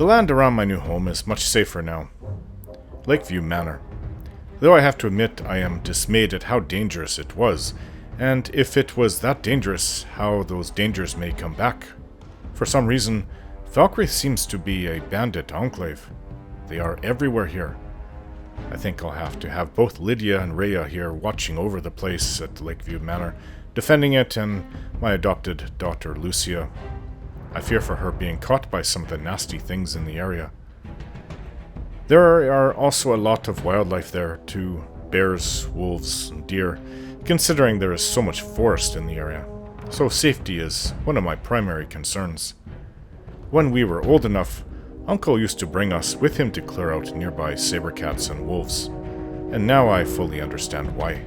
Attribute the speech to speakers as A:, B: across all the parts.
A: The land around my new home is much safer now. Lakeview Manor. Though I have to admit I am dismayed at how dangerous it was, and if it was that dangerous, how those dangers may come back. For some reason, Falkreath seems to be a bandit enclave. They are everywhere here. I think I'll have to have both Lydia and Rhea here watching over the place at Lakeview Manor, defending it, and my adopted daughter Lucia. I fear for her being caught by some of the nasty things in the area. There are also a lot of wildlife there too, bears, wolves, and deer, considering there is so much forest in the area. So safety is one of my primary concerns. When we were old enough, Uncle used to bring us with him to clear out nearby saber-cats and wolves, and now I fully understand why.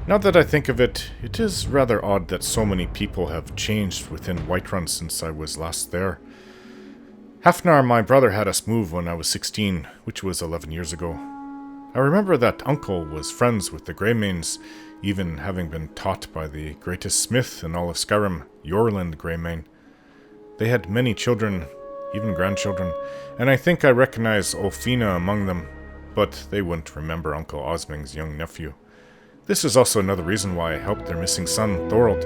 A: Now that I think of it, it is rather odd that so many people have changed within Whiterun since I was last there. Hafnar, my brother, had us move when I was 16, which was 11 years ago. I remember that Uncle was friends with the Greymanes, even having been taught by the greatest smith in all of Skyrim, Yorland Greymane. They had many children, even grandchildren, and I think I recognize Ulfina among them, but they wouldn't remember Uncle Osming's young nephew. This is also another reason why I helped their missing son, Thorold.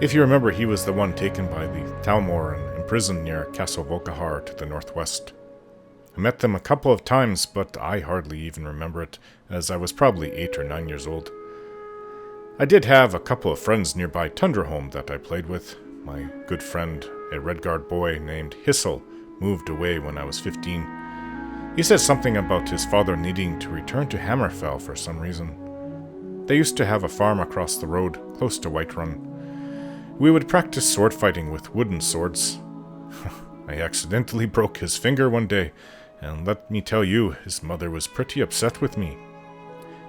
A: If you remember, he was the one taken by the Thalmor and imprisoned near Castle Volkahar to the northwest. I met them a couple of times, but I hardly even remember it, as I was probably 8 or 9 years old. I did have a couple of friends nearby Tundraholm that I played with. My good friend, a Redguard boy named Hissel, moved away when I was 15. He said something about his father needing to return to Hammerfell for some reason. They used to have a farm across the road, close to Whiterun. We would practice sword fighting with wooden swords. I accidentally broke his finger one day, and let me tell you, his mother was pretty upset with me,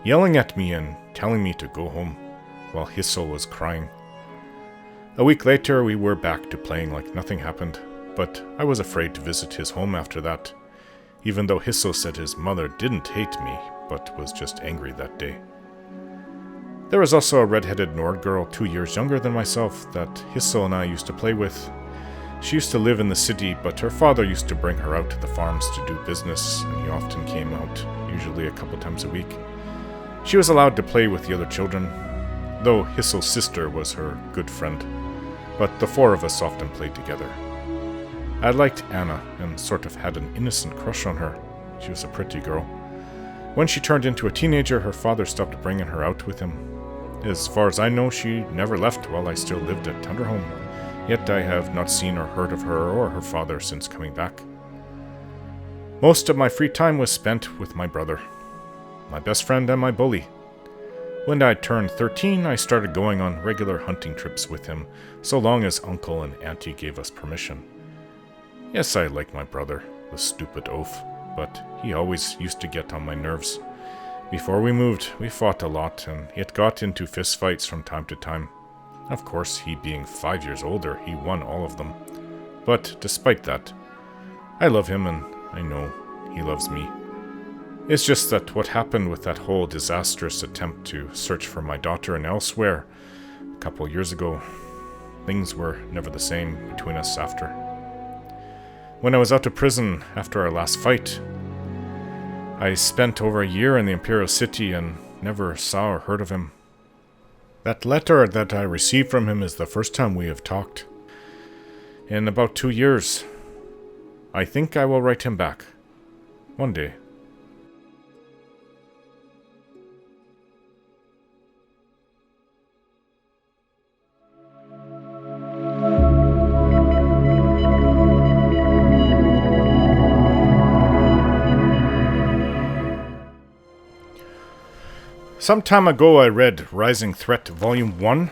A: yelling at me and telling me to go home, while Hissel was crying. A week later, we were back to playing like nothing happened, but I was afraid to visit his home after that, even though Hissel said his mother didn't hate me, but was just angry that day. There was also a red-headed Nord girl 2 years younger than myself that Hissel and I used to play with. She used to live in the city, but her father used to bring her out to the farms to do business, and he often came out, usually a couple times a week. She was allowed to play with the other children, though Hissel's sister was her good friend, but the four of us often played together. I liked Anna and sort of had an innocent crush on her. She was a pretty girl. When she turned into a teenager, her father stopped bringing her out with him. As far as I know, she never left while I still lived at Tundraholm, yet I have not seen or heard of her or her father since coming back. Most of my free time was spent with my brother, my best friend and my bully. When I turned 13, I started going on regular hunting trips with him, so long as Uncle and Auntie gave us permission. Yes, I like my brother, the stupid oaf, but he always used to get on my nerves. Before we moved, we fought a lot, and it got into fistfights from time to time. Of course, he being 5 years older, he won all of them. But despite that, I love him, and I know he loves me. It's just that what happened with that whole disastrous attempt to search for my daughter and elsewhere a couple years ago, things were never the same between us after. When I was out of prison after our last fight, I spent over a year in the Imperial City and never saw or heard of him. That letter that I received from him is the first time we have talked. In about 2 years, I think I will write him back. One day. Some time ago I read Rising Threat Volume 1.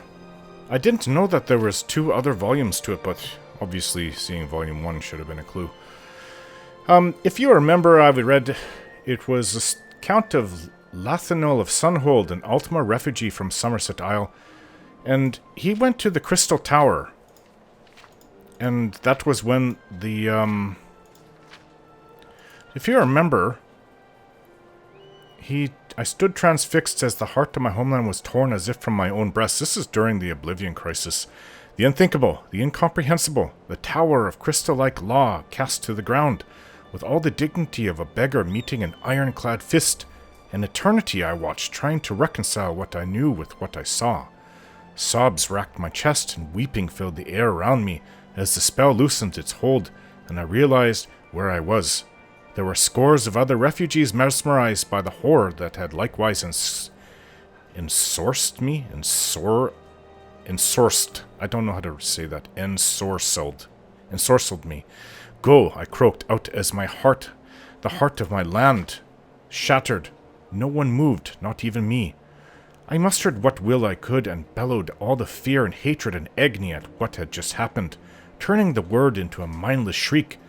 A: I didn't know that there was 2 other volumes to it, but obviously seeing Volume 1 should have been a clue. If you remember, I read it was a account of Lathanol of Sunhold, an Ultima refugee from Somerset Isle, and he went to the Crystal Tower. And that was when the, if you remember, I stood transfixed as the heart of my homeland was torn as if from my own breast. This is during the Oblivion Crisis. The unthinkable, the incomprehensible, the tower of crystal-like law cast to the ground, with all the dignity of a beggar meeting an ironclad fist. An eternity I watched, trying to reconcile what I knew with what I saw. Sobs racked my chest, and weeping filled the air around me as the spell loosened its hold, and I realized where I was. There were scores of other refugees mesmerized by the horror that had likewise ensorced me? Ensorced. I don't know how to say that. Ensorcelled me. Go, I croaked out as my heart, the heart of my land, shattered. No one moved, not even me. I mustered what will I could and bellowed all the fear and hatred and agony at what had just happened, turning the word into a mindless shriek.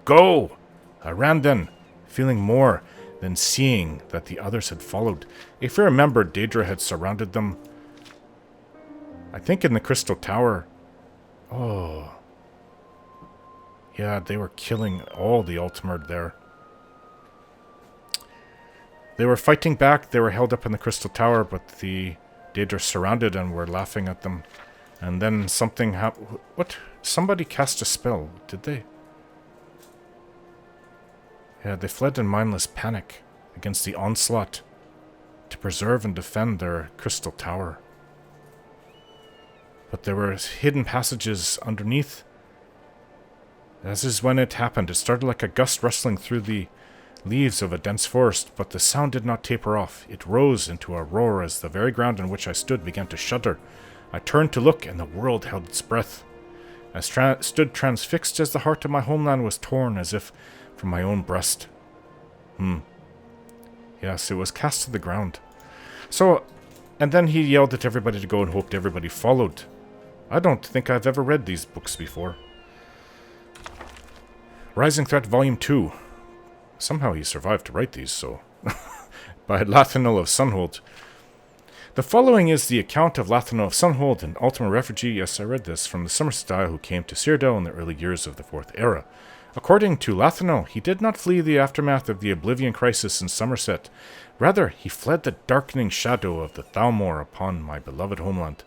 A: Go! I ran then, feeling more than seeing that the others had followed. If I remembered, Daedra had surrounded them. I think in the Crystal Tower. Oh. Yeah, they were killing all the Ultimate there. They were fighting back. They were held up in the Crystal Tower, but the Daedra surrounded and were laughing at them. And then something happened. What? Somebody cast a spell, did they? Yeah, they fled in mindless panic against the onslaught to preserve and defend their Crystal Tower. But there were hidden passages underneath. As is when it happened, it started like a gust rustling through the leaves of a dense forest, but the sound did not taper off. It rose into a roar as the very ground on which I stood began to shudder. I turned to look, and the world held its breath. I stood transfixed as the heart of my homeland was torn as if from my own breast. Yes, it was cast to the ground. So, and then he yelled at everybody to go and hoped everybody followed. I don't think I've ever read these books before. Rising Threat Volume 2. Somehow he survived to write these, so... By Lathanel of Sunhold. The following is the account of Lathanel of Sunhold, an Ultima refugee. Yes, I read this, from the Somerset Isle who came to Cyrodiil in the early years of the Fourth Era. According to Lathanel, he did not flee the aftermath of the Oblivion Crisis in Somerset. Rather, he fled the darkening shadow of the Thalmor upon my beloved homeland.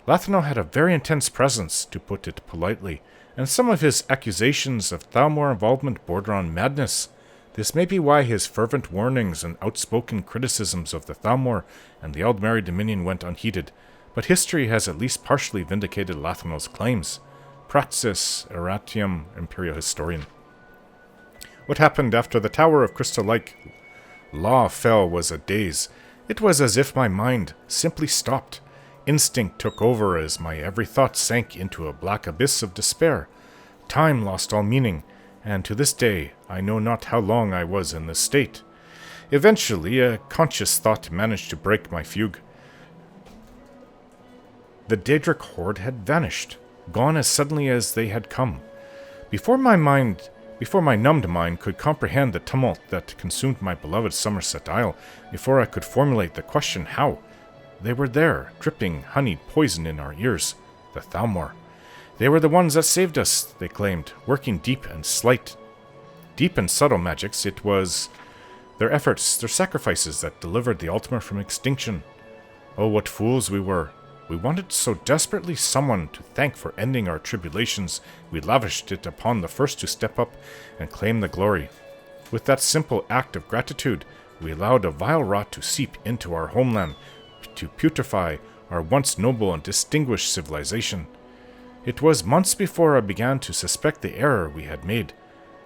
A: Lathanel had a very intense presence, to put it politely, and some of his accusations of Thalmor involvement border on madness. This may be why his fervent warnings and outspoken criticisms of the Thalmor and the Aldmeri Dominion went unheeded, but history has at least partially vindicated Lathanel's claims. Praxis Erratium, Imperial Historian. What happened after the Tower of Crystal-like Law fell was a daze. It was as if my mind simply stopped. Instinct took over as my every thought sank into a black abyss of despair. Time lost all meaning, and to this day I know not how long I was in this state. Eventually, a conscious thought managed to break my fugue. The Daedric horde had vanished, gone as suddenly as they had come. Before my numbed mind could comprehend the tumult that consumed my beloved Somerset Isle, before I could formulate the question how, they were there, dripping honeyed poison in our ears, the Thalmor. They were the ones that saved us, they claimed, working deep and subtle magics. It was their efforts, their sacrifices that delivered the Ultima from extinction. Oh, what fools we were. We wanted so desperately someone to thank for ending our tribulations, we lavished it upon the first to step up and claim the glory. With that simple act of gratitude, we allowed a vile rot to seep into our homeland, to putrefy our once noble and distinguished civilization. It was months before I began to suspect the error we had made.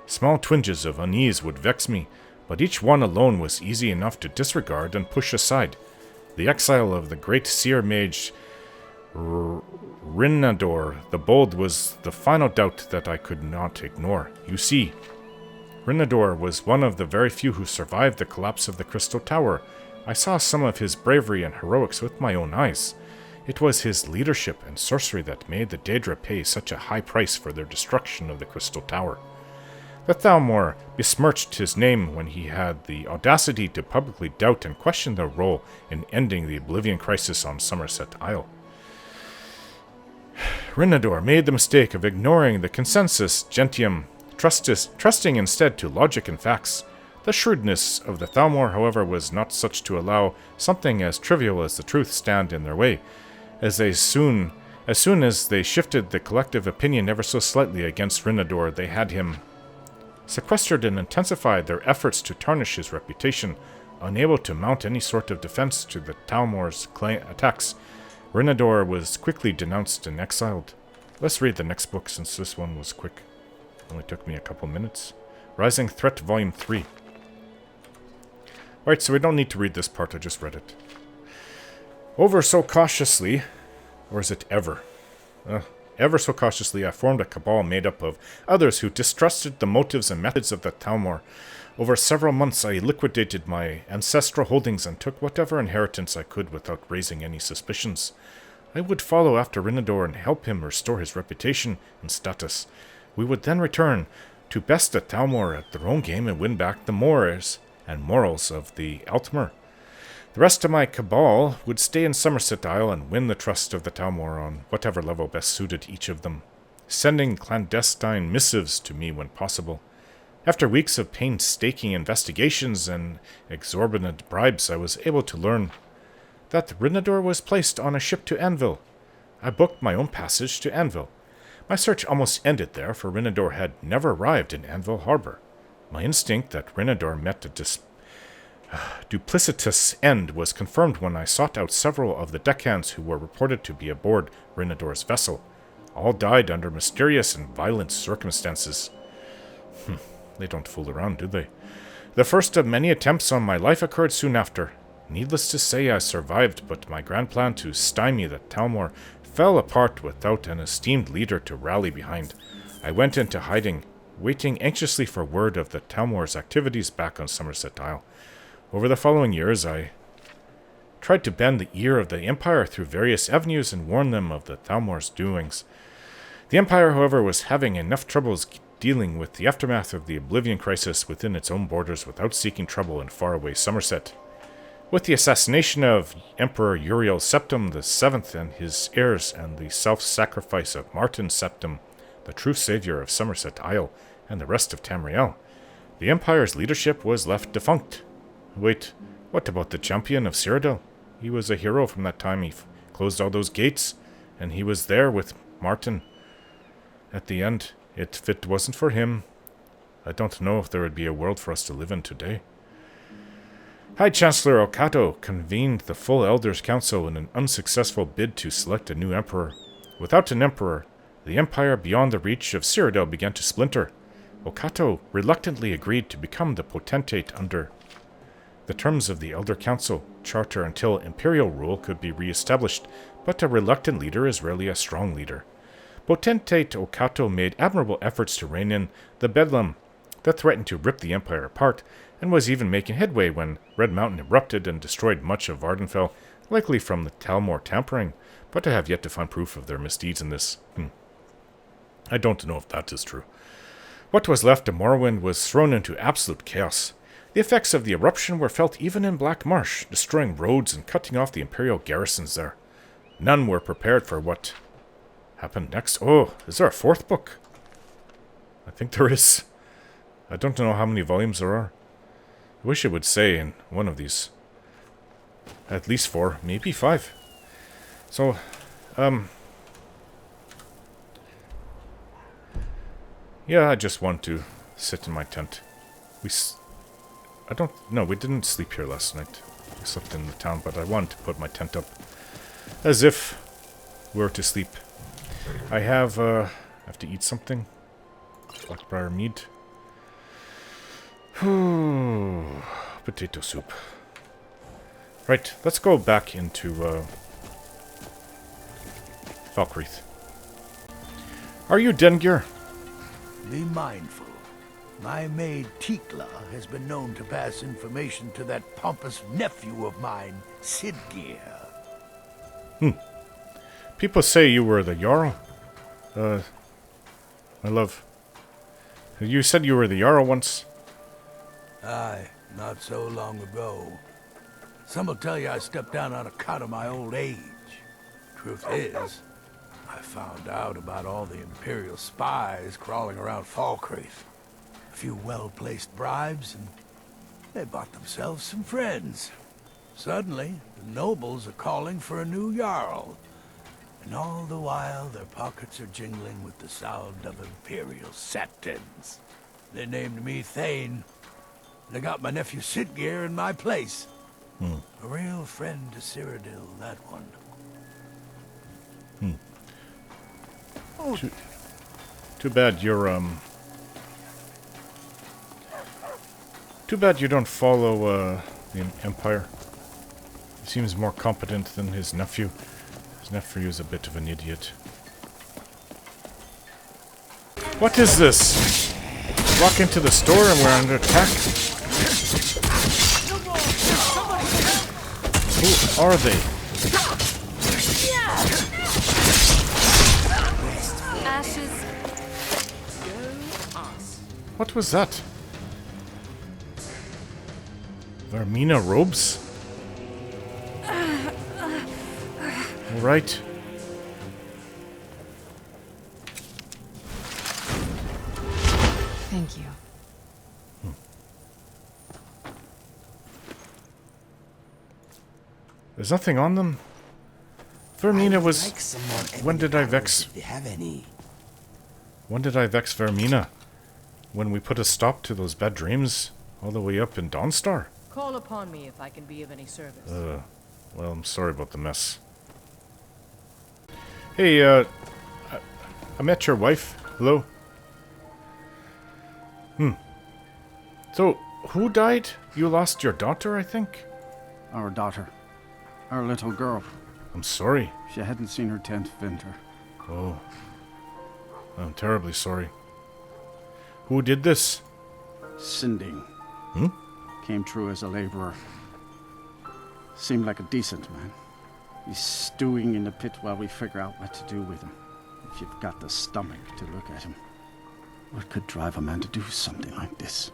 A: Small twinges of unease would vex me, but each one alone was easy enough to disregard and push aside. The exile of the great seer mage Rinnador the Bold was the final doubt that I could not ignore. You see, Rinnador was one of the very few who survived the collapse of the Crystal Tower. I saw some of his bravery and heroics with my own eyes. It was his leadership and sorcery that made the Daedra pay such a high price for their destruction of the Crystal Tower. The Thalmor besmirched his name when he had the audacity to publicly doubt and question their role in ending the Oblivion Crisis on Somerset Isle. Rinnador made the mistake of ignoring the consensus gentium, trusting instead to logic and facts. The shrewdness of the Thalmor, however, was not such to allow something as trivial as the truth stand in their way, as they soon As soon as they shifted the collective opinion ever so slightly against Rinador, they had him sequestered and intensified their efforts to tarnish his reputation. Unable to mount any sort of defense to the Talmor's attacks, Rinador was quickly denounced and exiled. Let's read the next book since this one was quick. Only took me a couple minutes. Rising Threat Volume 3. Alright, so we don't need to read this part, I just read it. Over so cautiously, or is it ever? Ever so cautiously, I formed a cabal made up of others who distrusted the motives and methods of the Talmor. Over several months, I liquidated my ancestral holdings and took whatever inheritance I could without raising any suspicions. I would follow after Rinador and help him restore his reputation and status. We would then return to best the Talmor at their own game and win back the mores and morals of the Altmer. The rest of my cabal would stay in Somerset Isle and win the trust of the Talmor on whatever level best suited each of them, sending clandestine missives to me when possible. After weeks of painstaking investigations and exorbitant bribes, I was able to learn that Rinador was placed on a ship to Anvil. I booked my own passage to Anvil. My search almost ended there, for Rinador had never arrived in Anvil Harbor. My instinct that Rinador met a duplicitous end was confirmed when I sought out several of the deckhands who were reported to be aboard Rinador's vessel. All died under mysterious and violent circumstances. They don't fool around, do they? The first of many attempts on my life occurred soon after. Needless to say, I survived, but my grand plan to stymie the Talmor fell apart without an esteemed leader to rally behind. I went into hiding, waiting anxiously for word of the Talmor's activities back on Somerset Isle. Over the following years, I tried to bend the ear of the Empire through various avenues and warn them of the Talmor's doings. The Empire, however, was having enough troubles dealing with the aftermath of the Oblivion Crisis within its own borders without seeking trouble in faraway Somerset. With the assassination of Emperor Uriel Septim VII and his heirs, and the self-sacrifice of Martin Septim, the true savior of Somerset Isle and the rest of Tamriel, the Empire's leadership was left defunct. Wait, what about the champion of Cyrodiil? He was a hero from that time. He closed all those gates, and he was there with Martin. At the end, if it wasn't for him, I don't know if there would be a world for us to live in today. High Chancellor Okato convened the full Elders' Council in an unsuccessful bid to select a new emperor. Without an emperor, the empire beyond the reach of Cyrodiil began to splinter. Okato reluctantly agreed to become the potentate under the terms of the Elder Council charter until imperial rule could be re-established, but a reluctant leader is rarely a strong leader. Potentate Okato made admirable efforts to rein in the bedlam that threatened to rip the empire apart, and was even making headway when Red Mountain erupted and destroyed much of Vardenfell, likely from the Talmor tampering, but I have yet to find proof of their misdeeds in this. I don't know if that is true. What was left of Morrowind was thrown into absolute chaos. The effects of the eruption were felt even in Black Marsh, destroying roads and cutting off the Imperial garrisons there. None were prepared for what happened next. Oh, is there a fourth book? I think there is. I don't know how many volumes there are. I wish it would say in one of these. At least 4, maybe 5. So, yeah, I just want to sit in my tent. We didn't sleep here last night. We slept in the town, but I wanted to put my tent up as if we were to sleep. I have to eat something. Blackbriar mead. Potato soup. Right, let's go back into Falkreath. Are you Dengir?
B: Be mindful. My maid Tikla has been known to pass information to that pompous nephew of mine, Sidgeir.
A: People say you were the Jarl. My love. You said you were the Jarl once.
B: Aye, not so long ago. Some will tell you I stepped down on account of my old age. Truth is, I found out about all the Imperial spies crawling around Falkreath. A few well-placed bribes, and they bought themselves some friends. Suddenly, the nobles are calling for a new Jarl. And all the while, their pockets are jingling with the sound of Imperial septons. They named me Thane. They got my nephew Sitgeir in my place. A real friend to Cyrodiil, that one. Oh.
A: Too bad you're, Too bad you don't follow, the Empire. He seems more competent than his nephew. His nephew is a bit of an idiot. What is this? Walk into the store and we're under attack? Who are they?
C: Ashes.
A: What was that? Vermina robes? Alright.
C: Thank you.
A: There's nothing on them. Vermina was... When did I vex...
D: If you have any.
A: When did I vex Vermina? When we put a stop to those bad dreams all the way up in Dawnstar?
E: Call upon me if I can be of any service.
A: Well, I'm sorry about the mess. Hey, I met your wife. Hello? So, who died? You lost your daughter, I think?
F: Our daughter. Our little girl.
A: I'm sorry.
F: She hadn't seen her 10th winter.
A: Oh. I'm terribly sorry. Who did this?
F: Sinding. Came through as a laborer. Seemed like a decent man. He's stewing in the pit while we figure out what to do with him. If you've got the stomach to look at him. What could drive a man to do something like this?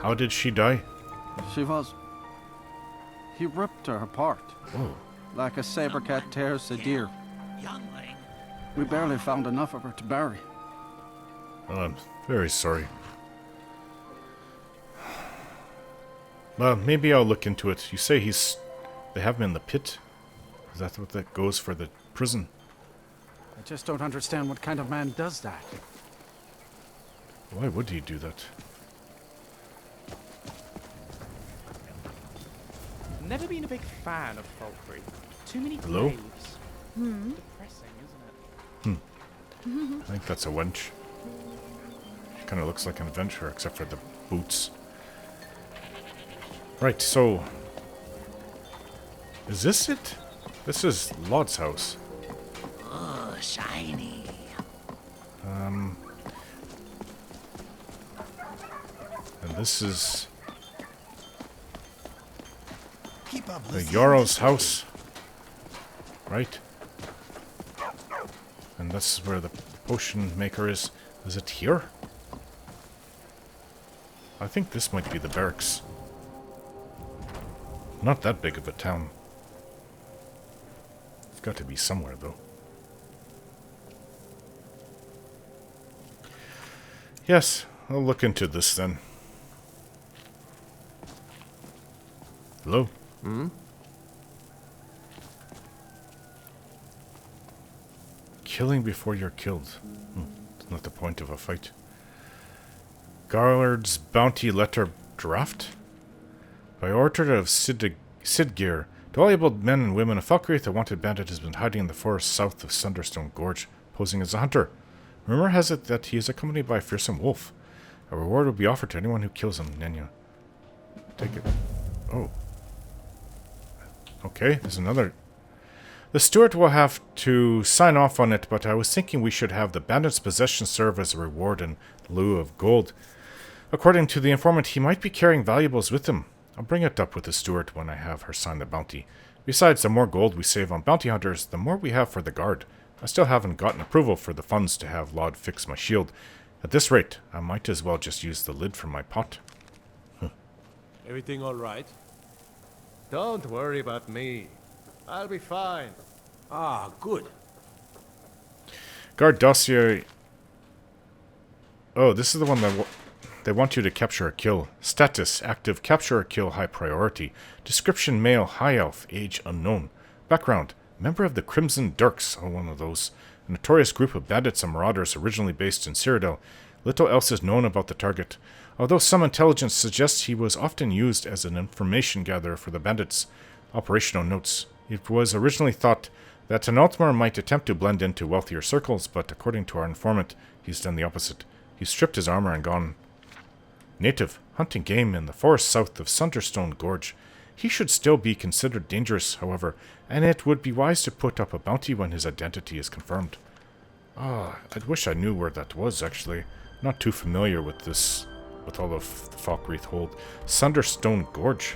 A: How did she die?
F: She was... He ripped her apart.
A: Oh.
F: Like a saber cat tears a deer.
B: Youngling.
F: We barely found enough of her to bury.
A: Well, I'm very sorry. Well, maybe I'll look into it. You say they have him in the pit? Is that what that goes for the prison?
F: I just don't understand what kind of man does that.
A: Why would he do that?
G: Never been a big fan of Falkreath. Too many
A: Hello?
G: graves. Depressing, isn't it?
A: I think that's a wench. She kind of looks like an adventurer, except for the boots. Right, so... Is this it? This is Laud's house.
D: Oh, shiny.
A: And this is...
D: Keep up
A: the
D: listening.
A: Yarrow's house. Right. And this is where the potion maker is. Is it here? I think this might be the barracks. Not that big of a town. It's got to be somewhere, though. Yes, I'll look into this then. Hello? Killing before you're killed. It's not the point of a fight. Garlard's bounty letter draft? By order of Sitgeir, to all able men and women of Falkreath, a wanted bandit has been hiding in the forest south of Sunderstone Gorge, posing as a hunter. Rumor has it that he is accompanied by a fearsome wolf. A reward will be offered to anyone who kills him, Nenya. Take it. Oh. Okay, there's another. The steward will have to sign off on it, but I was thinking we should have the bandit's possession serve as a reward in lieu of gold. According to the informant, he might be carrying valuables with him. I'll bring it up with the steward when I have her sign the bounty. Besides, the more gold we save on bounty hunters, the more we have for the guard. I still haven't gotten approval for the funds to have Laud fix my shield. At this rate, I might as well just use the lid from my pot.
H: Everything all right?
I: Don't worry about me. I'll be fine.
H: Ah, good.
A: Guard dossier. Oh, this is the one that they want you to capture or kill. Status: active, capture or kill, high priority. Description: male, high elf, age unknown. Background. Member of the Crimson Dirks, one of those. A notorious group of bandits and marauders originally based in Cyrodiil. Little else is known about the target, although some intelligence suggests he was often used as an information gatherer for the bandits. Operational notes. It was originally thought that an Altmer might attempt to blend into wealthier circles, but according to our informant, he's done the opposite. He's stripped his armor and gone. Native, hunting game in the forest south of Sunderstone Gorge. He should still be considered dangerous, however, and it would be wise to put up a bounty when his identity is confirmed. I wish I knew where that was, actually. Not too familiar with this, with all of the Falkreath hold. Sunderstone Gorge.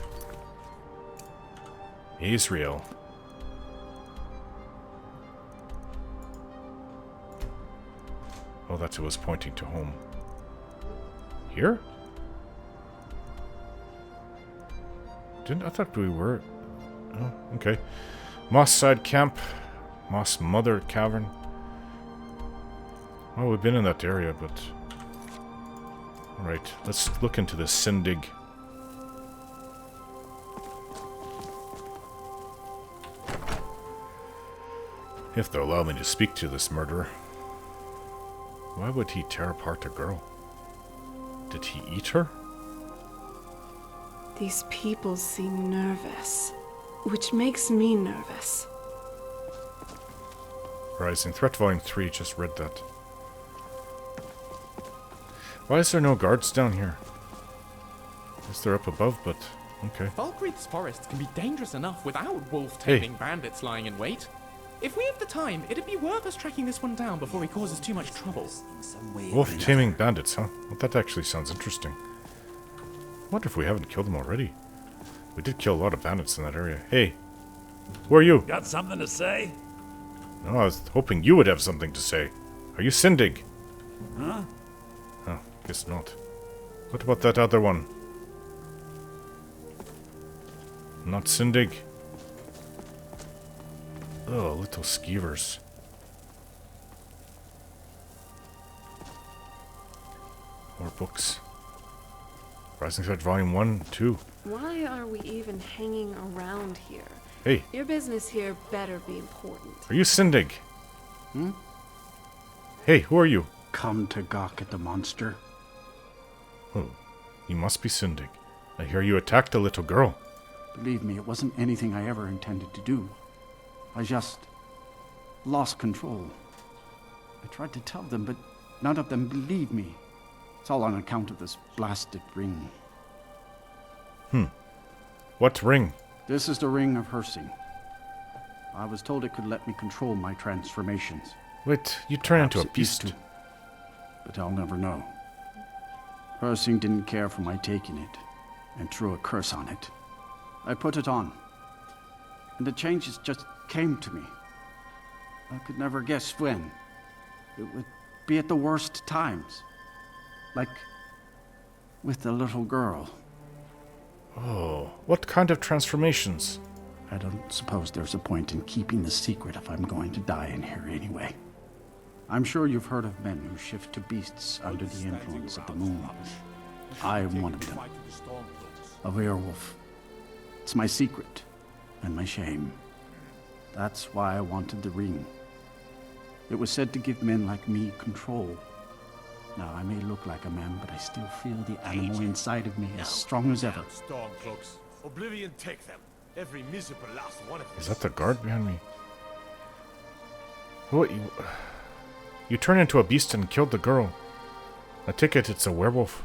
A: Israel. Oh, that's what was pointing to home. Here? I thought we were... Oh, okay. Moss Side Camp. Moss Mother Cavern. Well, we've been in that area, but... Alright, let's look into this Sindig. If they'll allow me to speak to this murderer. Why would he tear apart a girl? Did he eat her?
C: These people seem nervous, which makes me nervous.
A: Rising Threat Volume 3, just read that. Why is there no guards down here? I guess they're up above, but okay.
G: Falkreath's forests can be dangerous enough without wolf-taming bandits lying in wait. If we have the time, it'd be worth us tracking this one down before he causes too much trouble.
A: Wolf-taming bandits, huh? Well, that actually sounds interesting. I wonder if we haven't killed them already. We did kill a lot of bandits in that area. Hey, who are you?
D: Got something to say?
A: No, I was hoping you would have something to say. Are you Sindig?
D: Huh?
A: Oh, guess not. What about that other one? Not Sindig. Oh, little skeevers. More books. Rising Threat Volume 1, 2.
C: Why are we even hanging around here?
A: Hey.
C: Your business here better be important.
A: Are you Sindig? Hey, who are you?
F: Come to gawk at the monster.
A: Oh, you must be Sindig. I hear you attacked a little girl.
F: Believe me, it wasn't anything I ever intended to do. I just lost control. I tried to tell them, but none of them believed me. It's all on account of this blasted ring.
A: What ring?
F: This is the ring of Hersing. I was told it could let me control my transformations.
A: Wait, you turn into a
F: Perhaps it used
A: beast.
F: to, but I'll never know. Hersing didn't care for my taking it, and threw a curse on it. I put it on, and the changes just came to me. I could never guess when. It would be at the worst times. Like with the little girl.
A: Oh, what kind of transformations?
F: I don't suppose there's a point in keeping the secret if I'm going to die in here anyway. I'm sure you've heard of men who shift to beasts under the influence of the moon. I am one of them. A werewolf. It's my secret and my shame. That's why I wanted the ring. It was said to give men like me control. Now, I may look like a man, but I still feel the animal inside of me as strong as ever.
H: Stormcloaks. Oblivion take them. Every miserable last one of them.
A: Is that the guard behind me? What? You turned into a beast and killed the girl. I take it it's a werewolf.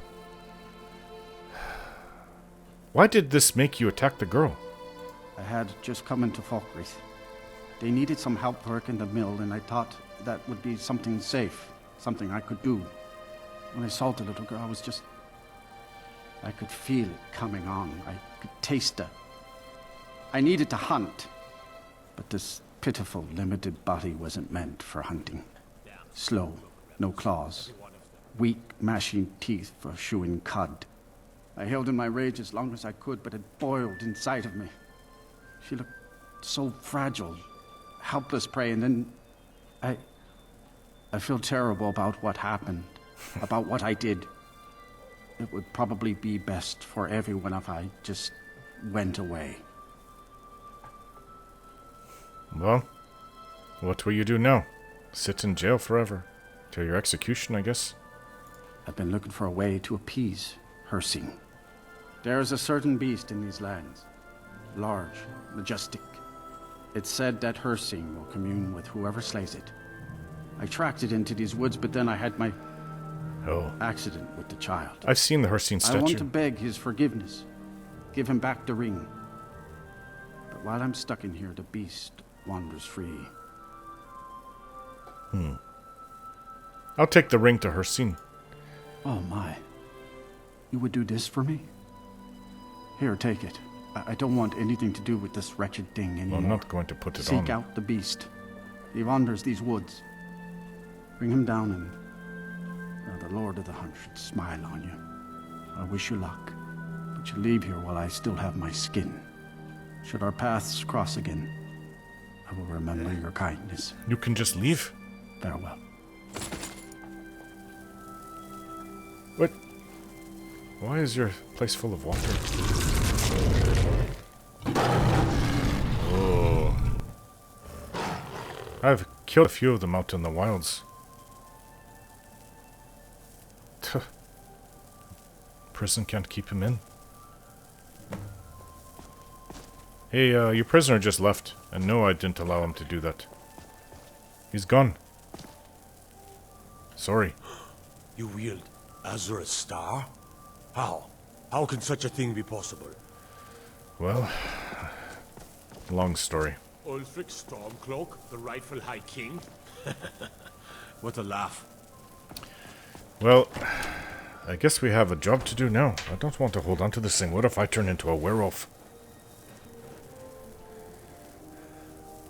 A: Why did this make you attack the girl?
F: I had just come into Falkreath. They needed some help working the mill, and I thought that would be something safe, something I could do. When I saw the little girl, I could feel it coming on. I could taste it. I needed to hunt, but this pitiful, limited body wasn't meant for hunting. Slow, no claws, weak, mashing teeth for chewing cud. I held in my rage as long as I could, but it boiled inside of me. She looked so fragile, helpless prey, and then I feel terrible about what happened, about what I did. It would probably be best for everyone if I just went away.
A: Well, what will you do now? Sit in jail forever? Till your execution, I guess?
F: I've been looking for a way to appease Hirsing. There is a certain beast in these lands. Large, majestic. It's said that Hirsing will commune with whoever slays it. I tracked it into these woods, but then I had my accident with the child.
A: I've seen the Hirsing statue.
F: I want to beg his forgiveness. Give him back the ring. But while I'm stuck in here, the beast wanders free.
A: I'll take the ring to Hirsing.
F: Oh my. You would do this for me? Here, take it. I don't want anything to do with this wretched thing anymore.
A: I'm not going to put it on.
F: Seek out the beast. He wanders these woods. Bring him down and the Lord of the Hunt should smile on you. I wish you luck. But you leave here while I still have my skin. Should our paths cross again, I will remember your kindness.
A: You can just leave?
F: Farewell.
A: What? Why is your place full of water? Oh. I've killed a few of them out in the wilds. Tuh. Prison can't keep him in. Hey, your prisoner just left. And no, I didn't allow him to do that. He's gone. Sorry.
H: You wield Azura's star? How? How can such a thing be possible?
A: Well, long story.
H: Ulfric Stormcloak, the rightful High King? What a laugh.
A: Well, I guess we have a job to do now. I don't want to hold on to this thing. What if I turn into a werewolf?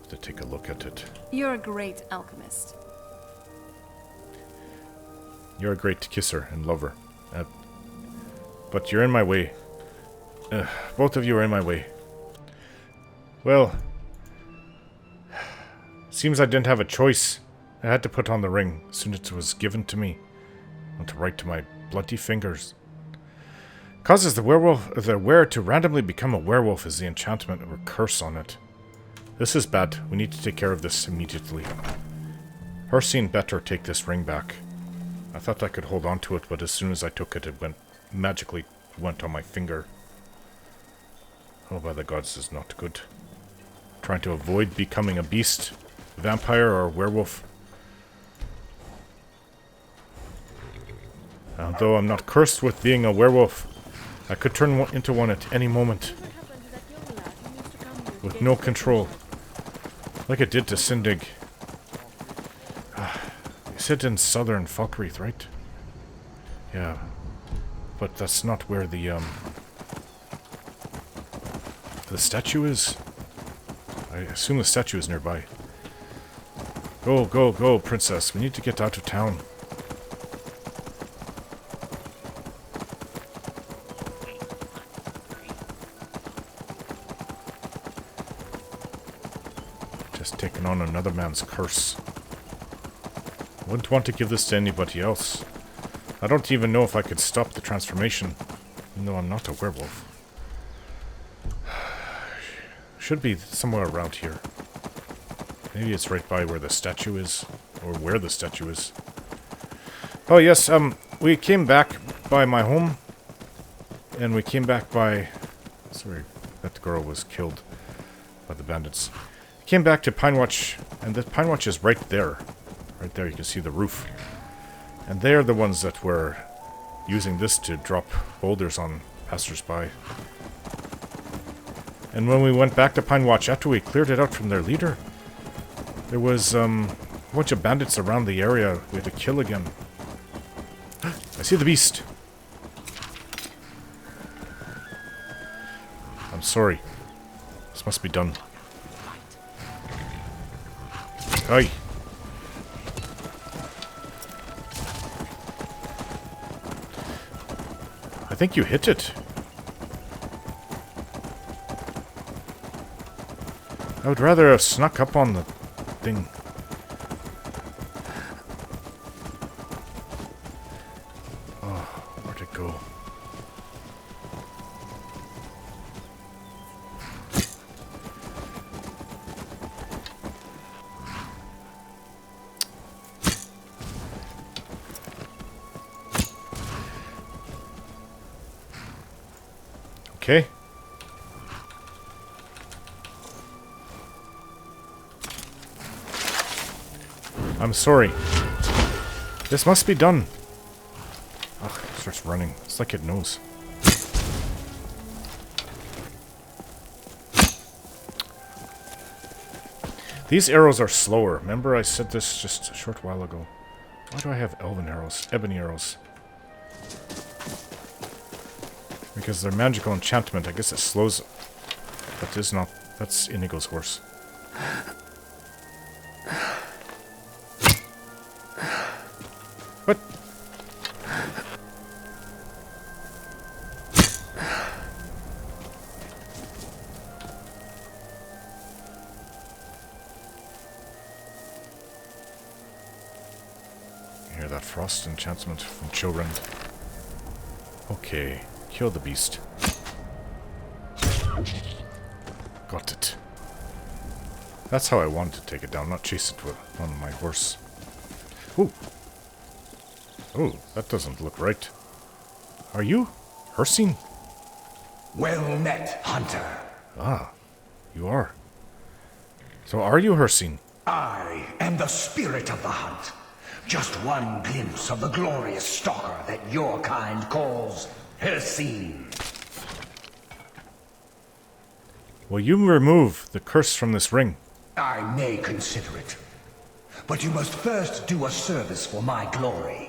A: To take a look at it.
J: You're a great alchemist.
A: You're a great kisser and lover. But you're in my way. Both of you are in my way. Well, seems I didn't have a choice. I had to put on the ring as soon as it was given to me. Went right to my bloody fingers. Causes the wearer to randomly become a werewolf is the enchantment or curse on it. This is bad. We need to take care of this immediately. Hirsing better take this ring back. I thought I could hold on to it, but as soon as I took it, it magically went on my finger. Oh, by the gods, this is not good. Trying to avoid becoming a beast, vampire, or werewolf. Although I'm not cursed with being a werewolf, I could turn into one at any moment. With no control. Like it did to Sindig. You said in southern Falkreath, right? Yeah. But that's not where the statue is. I assume the statue is nearby. Go, go, go, princess. We need to get out of town. Just taking on another man's curse. Wouldn't want to give this to anybody else. I don't even know if I could stop the transformation. Even though I'm not a werewolf. Should be somewhere around here. Maybe it's right by where the statue is. Or where the statue is. Oh yes, we came back by my home. And we came back by... Sorry, that girl was killed by the bandits. Came back to Pine Watch, and the Pine Watch is right there. Right there, you can see the roof. And they're the ones that were using this to drop boulders on passers-by. And when we went back to Pine Watch, after we cleared it out from their leader, there was a bunch of bandits around the area we had to kill again. I see the beast! I'm sorry. This must be done. Aye. I think you hit it. I would rather have snuck up on the thing. Oh, where'd it go? Okay. I'm sorry. This must be done. Ugh, it starts running. It's like it knows. These arrows are slower. Remember I said this just a short while ago. Why do I have elven arrows? Ebony arrows. Because they're magical enchantment. I guess it slows. That is not... That's Inigo's horse. What? You hear that frost enchantment from children? Okay, kill the beast. Got it. That's how I wanted to take it down, not chase it with on my horse. Ooh. Oh, that doesn't look right. Are you Hircine?
K: Well met, hunter.
A: Ah, you are. So are you Hircine?
K: I am the spirit of the hunt. Just one glimpse of the glorious stalker that your kind calls Hircine.
A: Will you remove the curse from this ring?
K: I may consider it. But you must first do a service for my glory.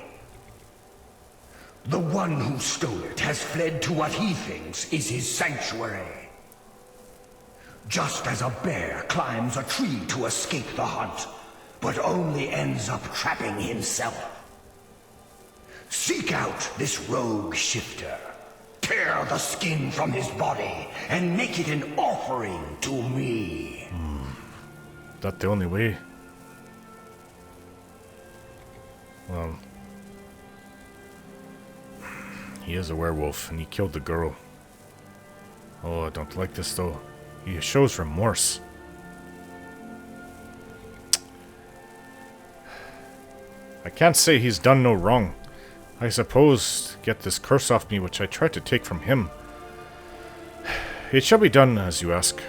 K: The one who stole it has fled to what he thinks is his sanctuary. Just as a bear climbs a tree to escape the hunt, but only ends up trapping himself. Seek out this rogue shifter. Tear the skin from his body and make it an offering to me.
A: Is that the only way? Well, he is a werewolf and he killed the girl. Oh, I don't like this though. He shows remorse. I can't say he's done no wrong. I suppose to get this curse off me, which I tried to take from him. It shall be done as you ask.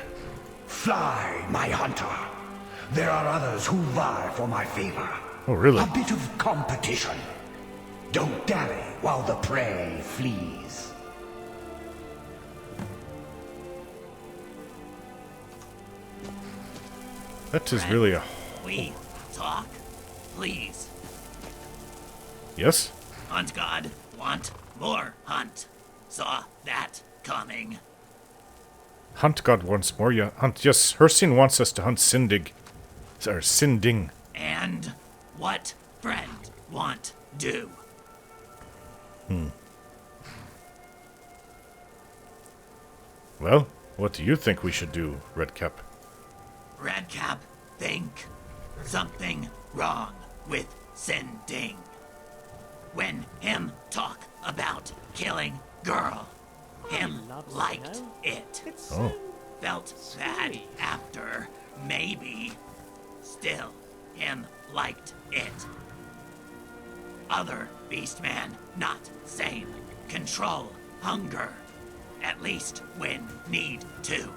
K: Fly, my hunter. There are others who vie for my favor.
A: Oh, really?
K: A bit of competition. Don't dally while the prey flees.
A: That is really a...
D: We talk, please.
A: Yes?
D: Hunt God, want more hunt. Saw that coming.
A: Hunt God wants more, yeah. Hunt, yes. Hircine wants us to hunt Sindig. Or Sinding.
D: And what friend want do?
A: Well, what do you think we should do, Redcap?
D: Redcap think something wrong with Sending. When him talk about killing girl, him liked it.
A: Oh.
D: Felt bad after, maybe. Still, him liked it. Other beastman, not same. Control hunger, at least when need to.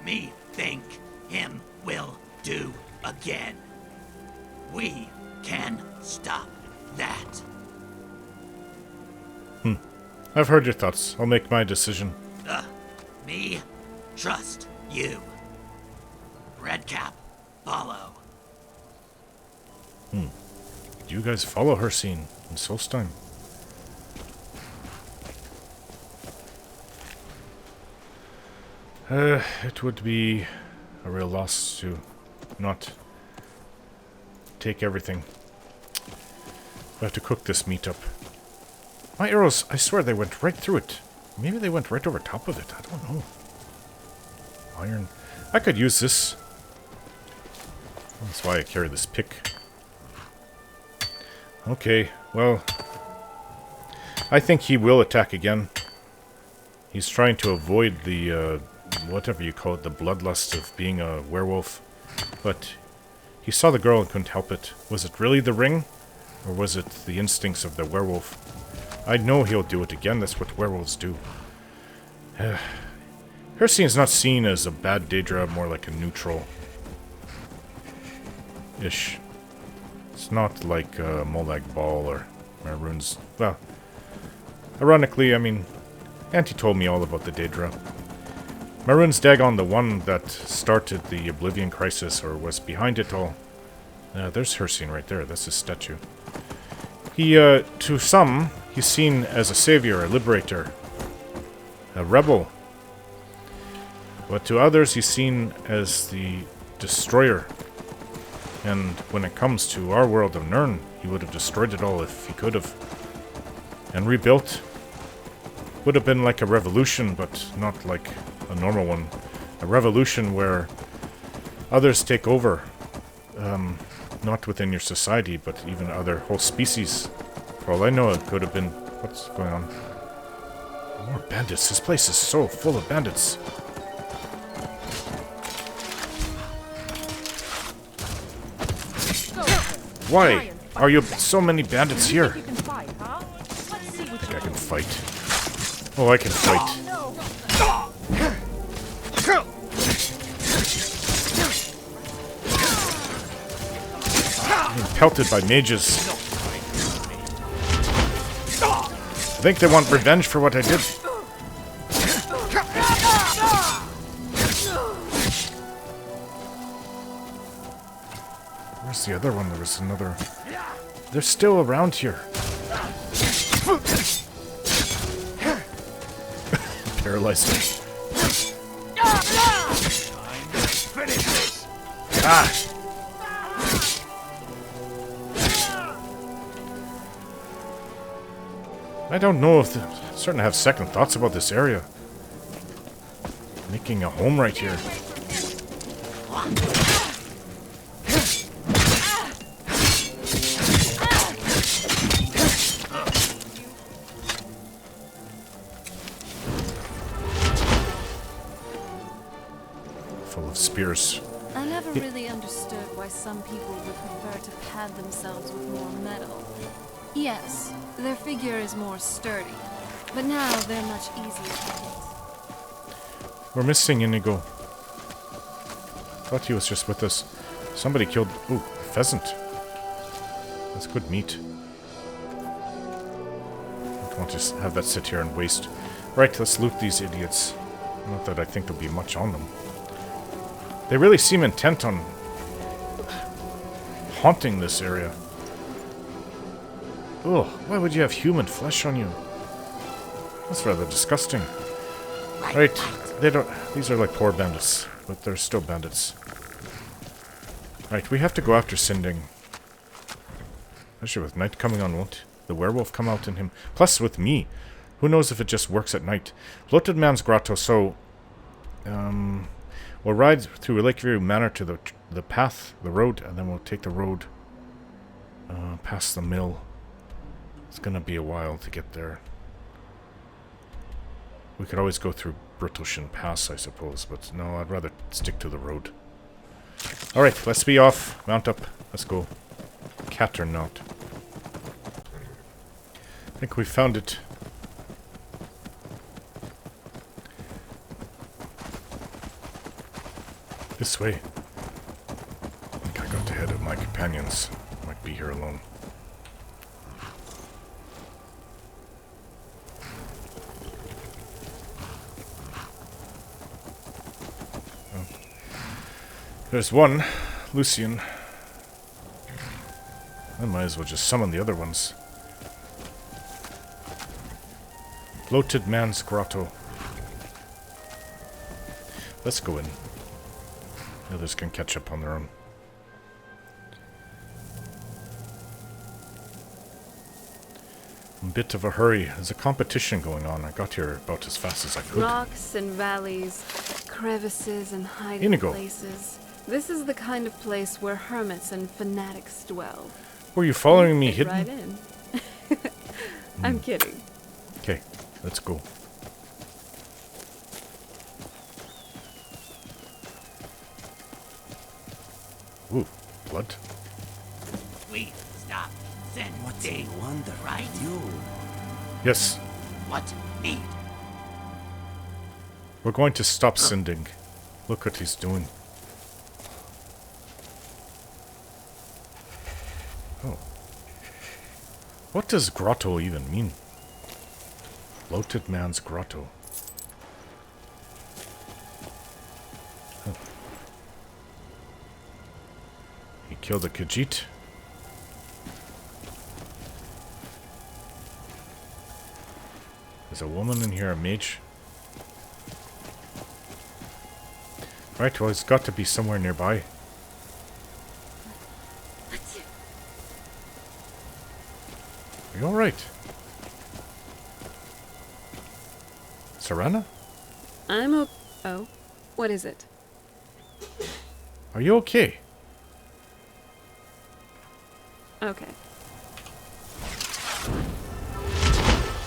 D: Me think him will do again. We can stop that.
A: I've heard your thoughts. I'll make my decision.
D: Me trust you. Redcap, follow.
A: Do you guys follow Hircine in Solstheim? It would be a real loss to not take everything. I have to cook this meat up. My arrows, I swear they went right through it. Maybe they went right over top of it. I don't know. Iron. I could use this. That's why I carry this pick. Okay, well, I think he will attack again. He's trying to avoid the, whatever you call it, the bloodlust of being a werewolf. But he saw the girl and couldn't help it. Was it really the ring? Or was it the instincts of the werewolf? I know he'll do it again. That's what werewolves do. Hircine's not seen as a bad Daedra, more like a neutral-ish. It's not like Molag Bal or Maroon's. Well, ironically, I mean, Auntie told me all about the Daedra. Maroon's Dagon, the one that started the Oblivion Crisis, or was behind it all. There's Hircine right there. That's his statue. He, to some, he's seen as a savior, a liberator, a rebel. But to others, he's seen as the destroyer. And when it comes to our world of Nirn, he would have destroyed it all if he could have. And rebuilt. Would have been like a revolution, but not like a normal one. A revolution where others take over. Not within your society, but even other whole species. For all I know, it could have been... What's going on? More bandits. This place is so full of bandits. Why are you so many bandits here? I think I can fight. Oh, I can fight. I'm pelted by mages. I think they want revenge for what I did. Where's the other one? There was another... They're still around here. Paralyzed him. Ah! I don't know if... I'm starting to have second thoughts about this area. Making a home right here. Full of spears.
J: I never really understood why some people would prefer to pad themselves with more metal. Yes, their figure is more sturdy, but now they're much easier to hit.
A: We're missing Inigo. Thought he was just with us. Somebody killed... Ooh, a pheasant. That's good meat. Don't want to have that sit here and waste. Right, let's loot these idiots. Not that I think there'll be much on them. They really seem intent on haunting this area. Ugh, why would you have human flesh on you? That's rather disgusting. Right, they don't... These are like poor bandits, but they're still bandits. Right, we have to go after Sinding. Especially with night coming on, won't the werewolf come out in him? Plus with me. Who knows if it just works at night. Bloated Man's Grotto, so... we'll ride through Lakeview Manor to the path, the road, and then we'll take the road past the mill. It's gonna be a while to get there. We could always go through Brittleshin Pass, I suppose, but no, I'd rather stick to the road. Alright, let's be off. Mount up. Let's go. Cat or not. I think we found it. This way. I think I got ahead of my companions. Might be here alone. There's one, Lucian. I might as well just summon the other ones. Bloated Man's Grotto. Let's go in. The others can catch up on their own. A bit of a hurry. There's a competition going on. I got here about as fast as I could.
C: Rocks and valleys, crevices and hiding places. This is the kind of place where hermits and fanatics dwell.
A: Were you following me hidden?
C: Right in. I'm kidding.
A: Okay, let's go. Ooh, blood.
D: We stop. Send
H: What's
D: big,
H: the wonder,
D: right?
H: You.
A: Yes.
D: What need?
A: We're going to stop sending. Look what he's doing. Oh. What does grotto even mean? Bloated man's grotto. Oh. He killed a Khajiit. There's a woman in here, a mage. Right, well, it's got to be somewhere nearby. Are you alright? Serana?
C: Oh, what is it?
A: Are you okay?
C: Okay.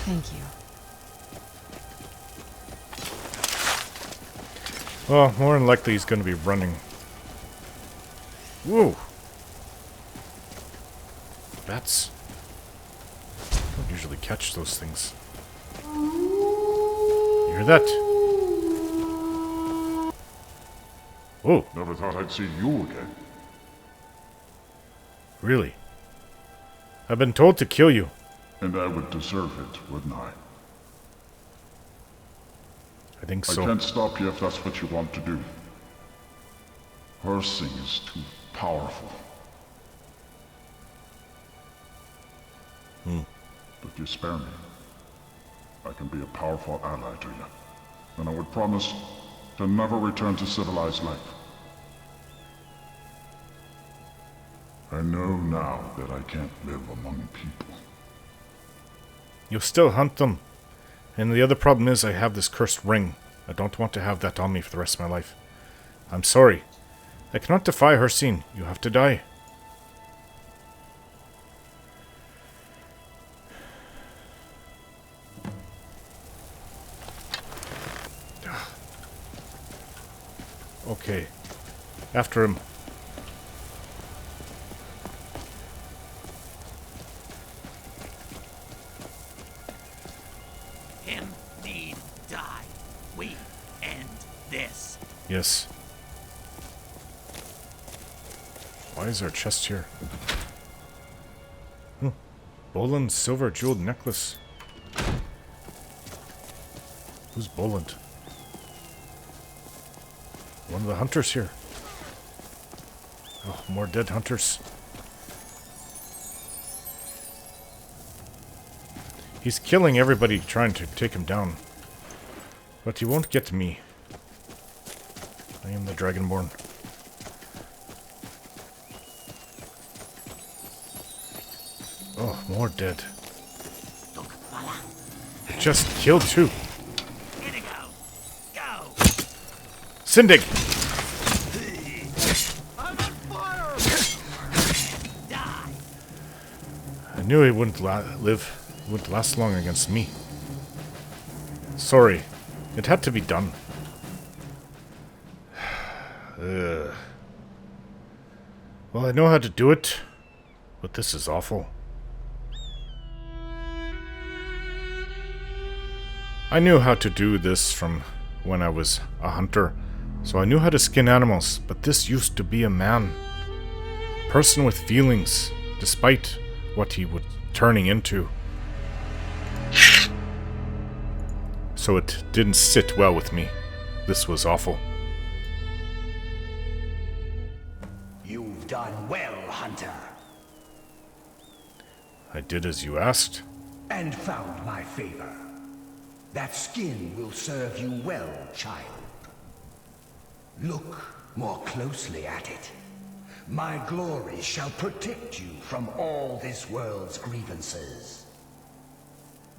E: Thank you.
A: Well, more than likely he's going to be running. Whoa! Bats. Don't usually catch those things. You hear that? Whoa!
L: Never thought I'd see you again.
A: Really? I've been told to kill you.
L: And I would deserve it, wouldn't I?
A: I think so.
L: I can't stop you if that's what you want to do. Hersing is too powerful. If you spare me, I can be a powerful ally to you. And I would promise to never return to civilized life. I know now that I can't live among people.
A: You'll still hunt them. And the other problem is I have this cursed ring. I don't want to have that on me for the rest of my life. I'm sorry. I cannot defy Hircine. You have to die. Okay. After him.
D: Him need die. We end this.
A: Yes. Why is our chest here? Boland's silver jeweled necklace. Who's Boland? One of the hunters here. Oh, more dead hunters. He's killing everybody trying to take him down. But he won't get me. I am the Dragonborn. Oh, more dead. It just killed two. Sindig! I knew he wouldn't wouldn't last long against me. Sorry. It had to be done. Well, I know how to do it, but this is awful. I knew how to do this from when I was a hunter, so I knew how to skin animals, but this used to be a man. A person with feelings, despite what he was turning into. So it didn't sit well with me. This was awful.
K: You've done well, Hunter.
A: I did as you asked.
K: And found my favor. That skin will serve you well, child. Look more closely at it. My glory shall protect you from all this world's grievances.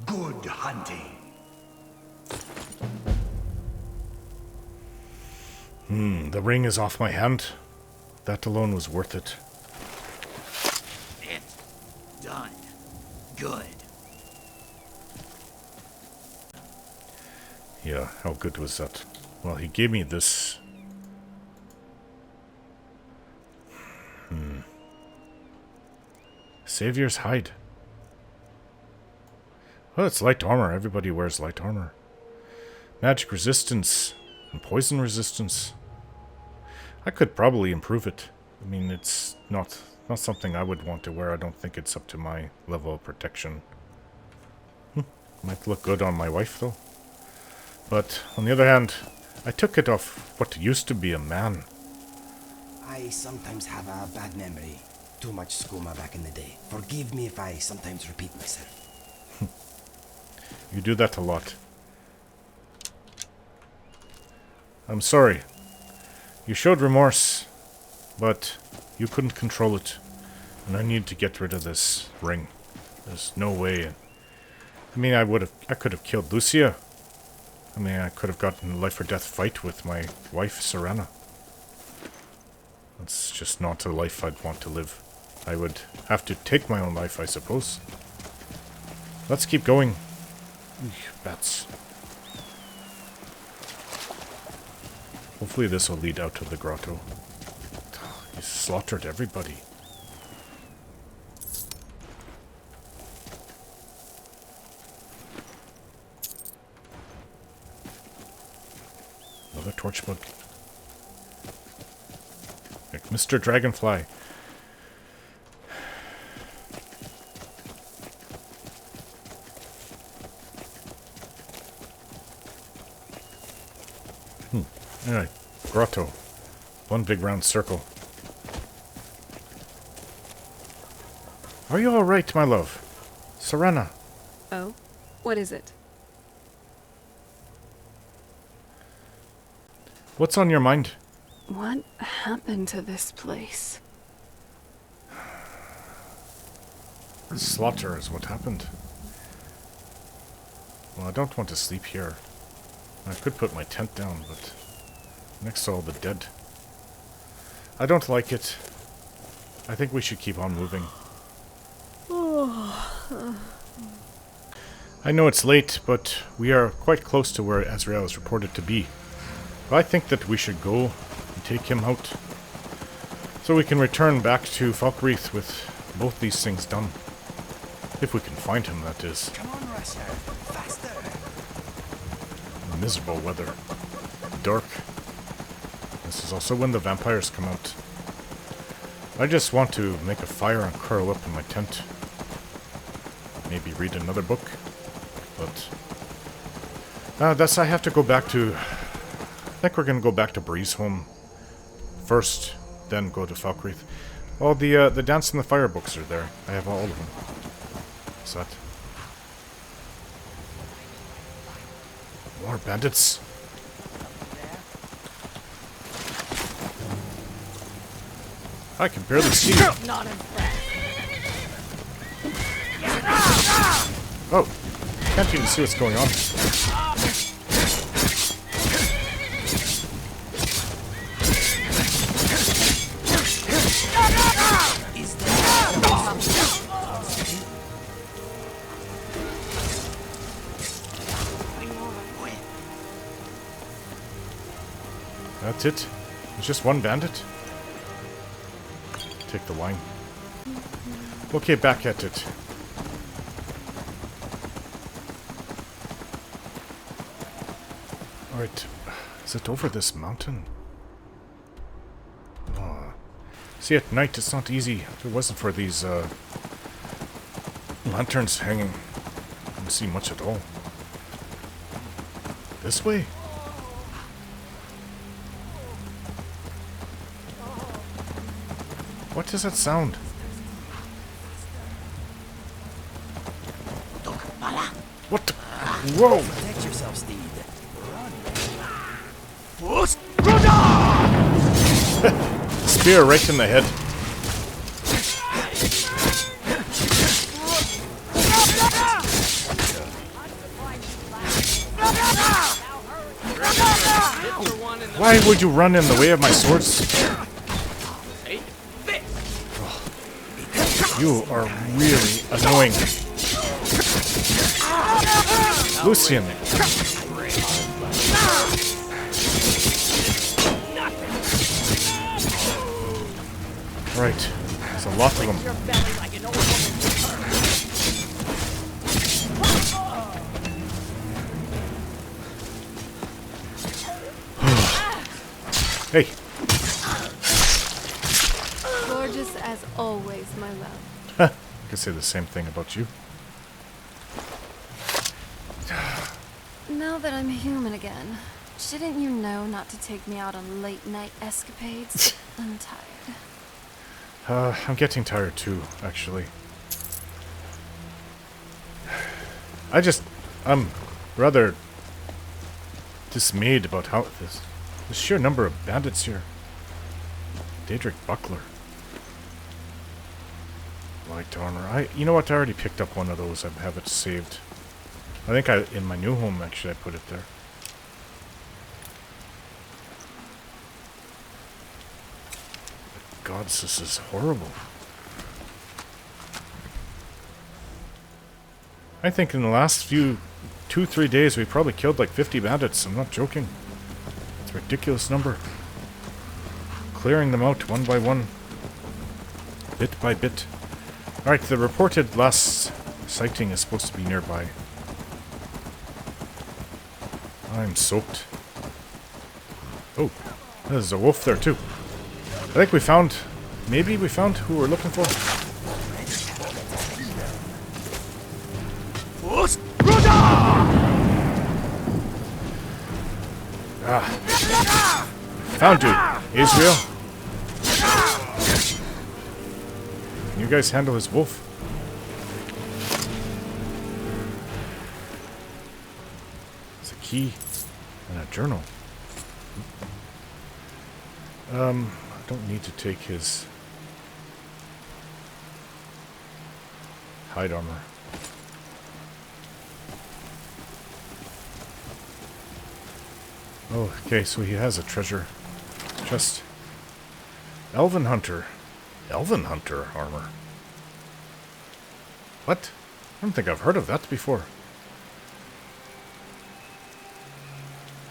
K: Good hunting.
A: The ring is off my hand. That alone was worth it.
D: It done. Good.
A: Yeah, how good was that? Well, he gave me this. Savior's hide. Well, it's light armor. Everybody wears light armor. Magic resistance and poison resistance. I could probably improve it. I mean, it's not something I would want to wear. I don't think it's up to my level of protection. Might look good on my wife, though. But, on the other hand, I took it off what used to be a man.
M: I sometimes have a bad memory. Too much skooma back in the day. Forgive me if I sometimes repeat myself.
A: You do that a lot. I'm sorry. You showed remorse, but you couldn't control it. And I need to get rid of this ring. There's no way. I mean, I could have killed Lucia. I mean, I could have gotten a life or death fight with my wife, Serena. That's just not a life I'd want to live. I would have to take my own life, I suppose. Let's keep going. Bats. Hopefully this will lead out to the grotto. He slaughtered everybody. Another torch bug. Like Mr. Dragonfly. Alright, grotto. One big round circle. Are you alright, my love? Serena.
C: Oh? What is it?
A: What's on your mind?
C: What happened to this place?
A: Slaughter is what happened. Well, I don't want to sleep here. I could put my tent down, but next to all the dead. I don't like it. I think we should keep on moving. I know it's late, but we are quite close to where Azrael is reported to be. I think that we should go and take him out, so we can return back to Falkreath with both these things done. If we can find him, that is.
M: Come on, Russia. Faster.
A: Miserable weather. Dark. This is also when the vampires come out. I just want to make a fire and curl up in my tent. Maybe read another book. But I have to go back to... I think we're going to go back to Breezeholm first, then go to Falkreath. All the Dance in the Fire books are there. I have all of them. What's that? More bandits. I can barely see you. Oh, can't even see what's going on. That's it? There's just one bandit? Take the wine. Okay, back at it. Alright, is it over this mountain? Oh. See, at night it's not easy. If it wasn't for these lanterns hanging, I couldn't see much at all. This way? What does that sound? What the? Whoa!
M: Protect yourself, Steed.
A: Spear right in the head. Why would you run in the way of my swords? You are really annoying. Lucian. Right. There's a lot of them. Hey!
C: Gorgeous as always, my love.
A: I could say the same thing about you.
J: Now that I'm human again, shouldn't you know not to take me out on late-night escapades? I'm tired.
A: I'm getting tired too, actually. I'm rather dismayed about how the sheer number of bandits here. Daedric Buckler. Light armor. You know what? I already picked up one of those. I have it saved. I think in my new home, actually, I put it there. Gods, this is horrible. I think in the last 2-3 days, we probably killed like 50 bandits. I'm not joking. It's a ridiculous number. Clearing them out one by one. Bit by bit. Alright, the reported last sighting is supposed to be nearby. I'm soaked. Oh, there's a wolf there too. I think we found... Maybe we found who we're looking for. Ah. Found you, Israel. Can you guys handle his wolf? It's a key and a journal. I don't need to take his hide armor. Oh, okay, so he has a treasure chest. Elven Hunter. Elven Hunter armor. What? I don't think I've heard of that before.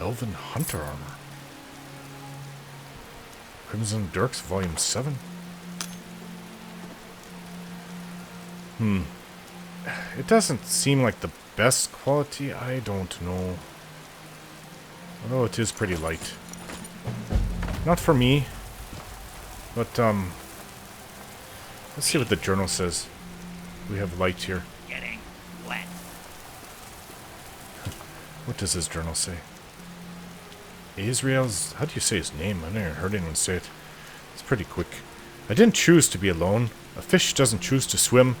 A: Elven Hunter armor. Crimson Dirks, Volume 7. It doesn't seem like the best quality. I don't know. Oh, it is pretty light. Not for me. But, let's see what the journal says. We have light here.
D: Getting wet.
A: What does his journal say? Israel's... How do you say his name? I never heard anyone say it. It's pretty quick. I didn't choose to be alone. A fish doesn't choose to swim.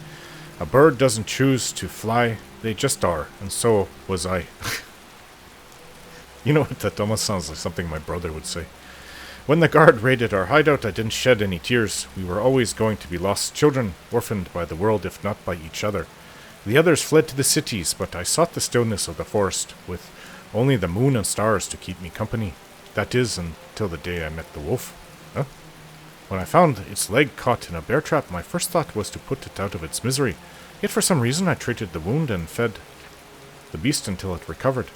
A: A bird doesn't choose to fly. They just are. And so was I. You know what? That almost sounds like something my brother would say. When the guard raided our hideout, I didn't shed any tears. We were always going to be lost children, orphaned by the world, if not by each other. The others fled to the cities, but I sought the stillness of the forest, with only the moon and stars to keep me company. That is, until the day I met the wolf. Huh? When I found its leg caught in a bear trap, my first thought was to put it out of its misery. Yet for some reason I treated the wound and fed the beast until it recovered.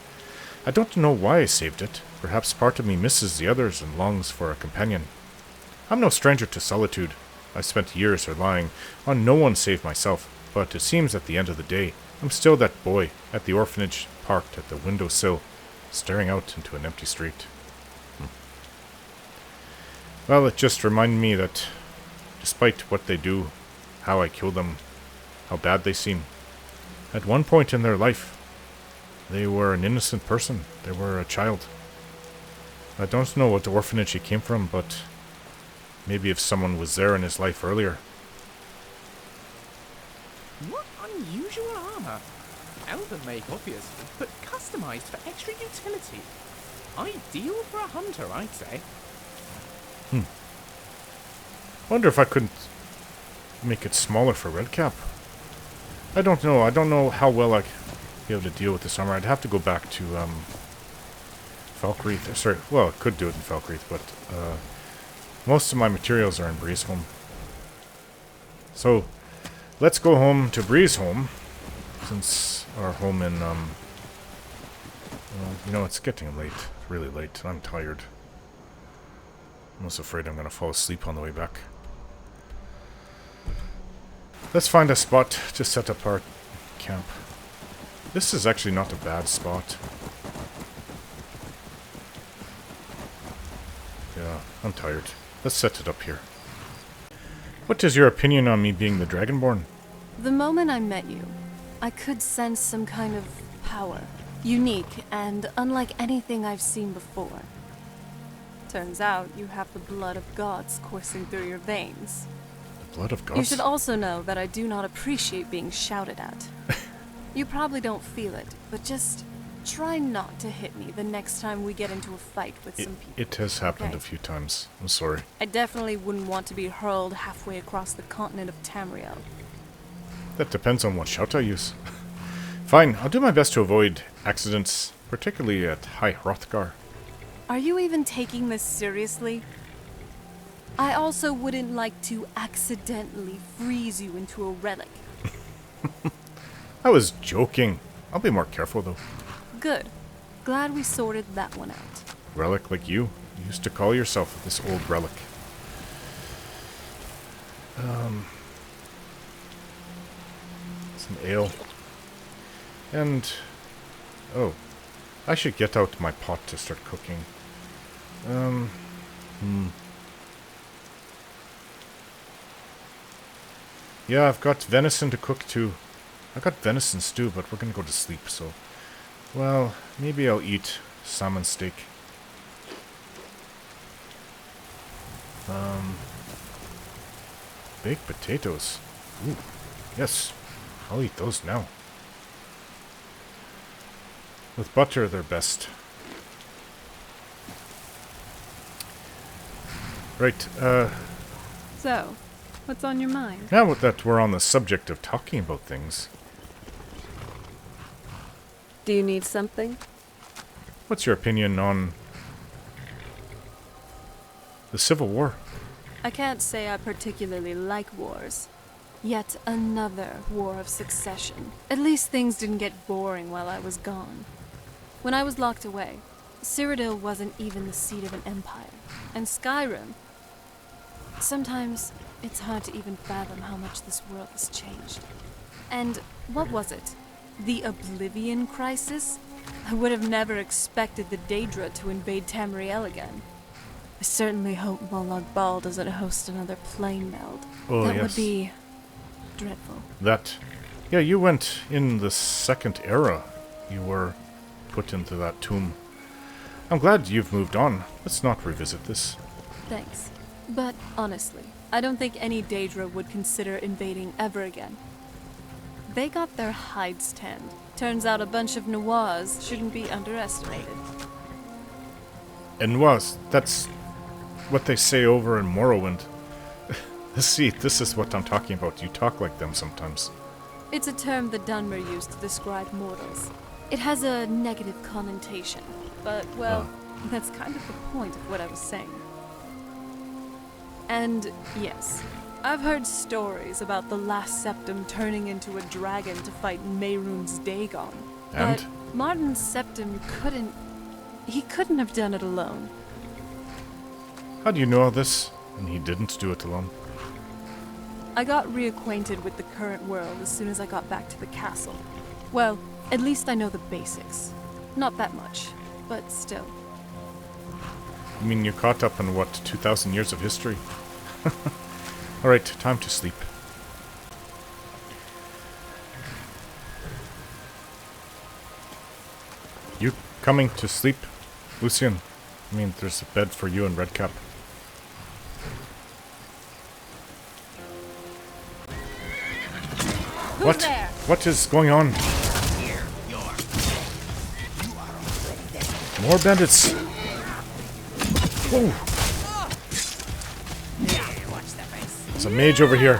A: I don't know why I saved it. Perhaps part of me misses the others and longs for a companion. I'm no stranger to solitude. I spent years relying on no one save myself, but it seems at the end of the day, I'm still that boy at the orphanage, parked at the windowsill, staring out into an empty street. Well, it just reminded me that, despite what they do, how I kill them, how bad they seem, at one point in their life, they were an innocent person. They were a child. I don't know what orphanage he came from, but maybe if someone was there in his life earlier.
G: What unusual armor. Elven make, obviously, but customized for extra utility. Ideal for a hunter, I'd say.
A: Wonder if I couldn't make it smaller for Redcap. I don't know. I don't know how well I'd be able to deal with this armor. I'd have to go back to Falkreath. Sorry, well, I could do it in Falkreath, but most of my materials are in Breezeholm. So, let's go home to Breezeholm, since our home in, well, you know, it's getting late. It's really late. I'm tired. I'm almost afraid I'm going to fall asleep on the way back. Let's find a spot to set up our camp. This is actually not a bad spot. Yeah, I'm tired. Let's set it up here. What is your opinion on me being the Dragonborn?
J: The moment I met you, I could sense some kind of power. Unique and unlike anything I've seen before. Turns out you have the blood of gods coursing through your veins.
A: The blood of gods?
J: You should also know that I do not appreciate being shouted at. You probably don't feel it, but just try not to hit me the next time we get into a fight with some people.
A: It has happened
J: okay?
A: a few times. I'm sorry.
J: I definitely wouldn't want to be hurled halfway across the continent of Tamriel.
A: That depends on what shout I use. Fine, I'll do my best to avoid accidents, particularly at High Hrothgar.
J: Are you even taking this seriously? I also wouldn't like to accidentally freeze you into a relic.
A: I was joking. I'll be more careful, though.
J: Good. Glad we sorted that one out.
A: Relic like you. You used to call yourself this old relic. Some ale. And... oh. I should get out my pot to start cooking. Yeah, I've got venison to cook too. I got venison stew, but we're gonna go to sleep, so... well, maybe I'll eat salmon steak. Baked potatoes. Ooh, yes. I'll eat those now. With butter, they're best. Right,
C: So, what's on your mind?
A: now that we're on the subject of talking about things,
C: Do you need something?
A: what's your opinion on the Civil War?
J: I can't say I particularly like wars. Yet another war of succession. At least things didn't get boring while I was gone. When I was locked away, Cyrodiil wasn't even the seat of an empire. And Skyrim... sometimes it's hard to even fathom how much this world has changed. And what was it? The Oblivion Crisis? I would have never expected the Daedra to invade Tamriel again. I certainly hope Molag Bal doesn't host another plane meld.
A: Oh,
J: that
A: yes.
J: would be... dreadful.
A: That... yeah, you went in the Second Era. You were put into that tomb. I'm glad you've moved on. Let's not revisit this.
J: Thanks. But honestly, I don't think any Daedra would consider invading ever again. They got their hides tanned. Turns out a bunch of Noirs shouldn't be underestimated.
A: And was, that's what they say over in Morrowind. See, this is what I'm talking about. You talk like them sometimes.
J: It's a term the Dunmer used to describe mortals. It has a negative connotation, but, well, that's kind of the point of what I was saying. And, yes, I've heard stories about the last Septim turning into a dragon to fight Mehrunes Dagon.
A: And?
J: But Martin Septim couldn't... he couldn't have done it alone.
A: How do you know all this? And he didn't do it alone.
J: I got reacquainted with the current world as soon as I got back to the castle. Well, at least I know the basics. Not that much, but still.
A: You mean you caught up in, what, 2,000 years of history? Alright, time to sleep. You coming to sleep, Lucian? I mean, there's a bed for you and Redcap. What?
J: There?
A: What is going on? More bandits! Whoa! There's a mage over here.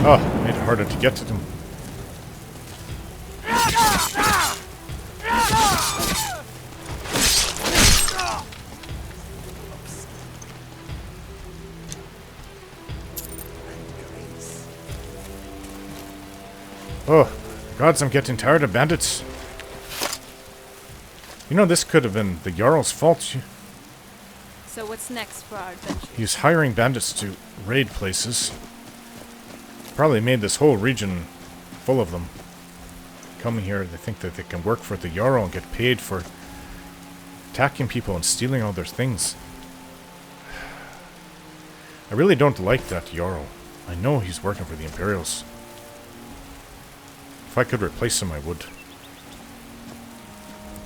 A: Oh, made it harder to get to them. Oh, gods, I'm getting tired of bandits. You know, this could have been the Jarl's fault.
J: So what's next for our adventure?
A: He's hiring bandits to raid places. Probably made this whole region full of them. come here, they think that they can work for the Jarl and get paid for attacking people and stealing all their things. I really don't like that Jarl. I know he's working for the Imperials. If I could replace him, I would.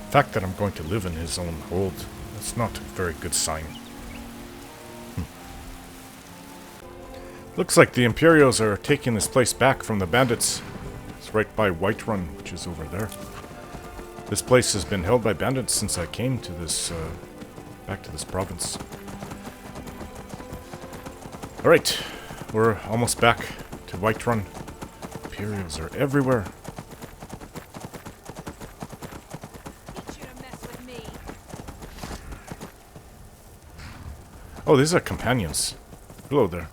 A: The fact that I'm going to live in his own hold, that's not a very good sign. Looks like the Imperials are taking this place back from the bandits. It's right by Whiterun, which is over there. This place has been held by bandits since I came to this, back to this province. Alright, we're almost back to Whiterun. Imperials are everywhere. Oh, these are companions. Hello there.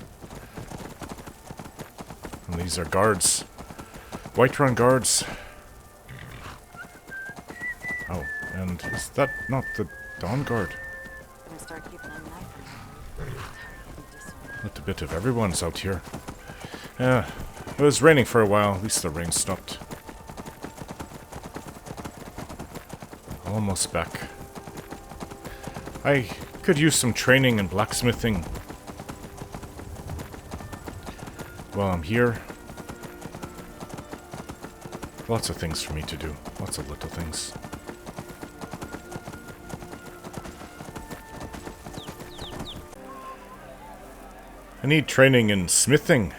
A: And these are guards. Whiterun guards. Oh, and is that not the Dawn Guard? Looked a bit of everyone's out here. Yeah, it was raining for a while. At least the rain stopped. Almost back. I could use some training in blacksmithing while I'm here. Lots of things for me to do. Lots of little things. I need training in smithing.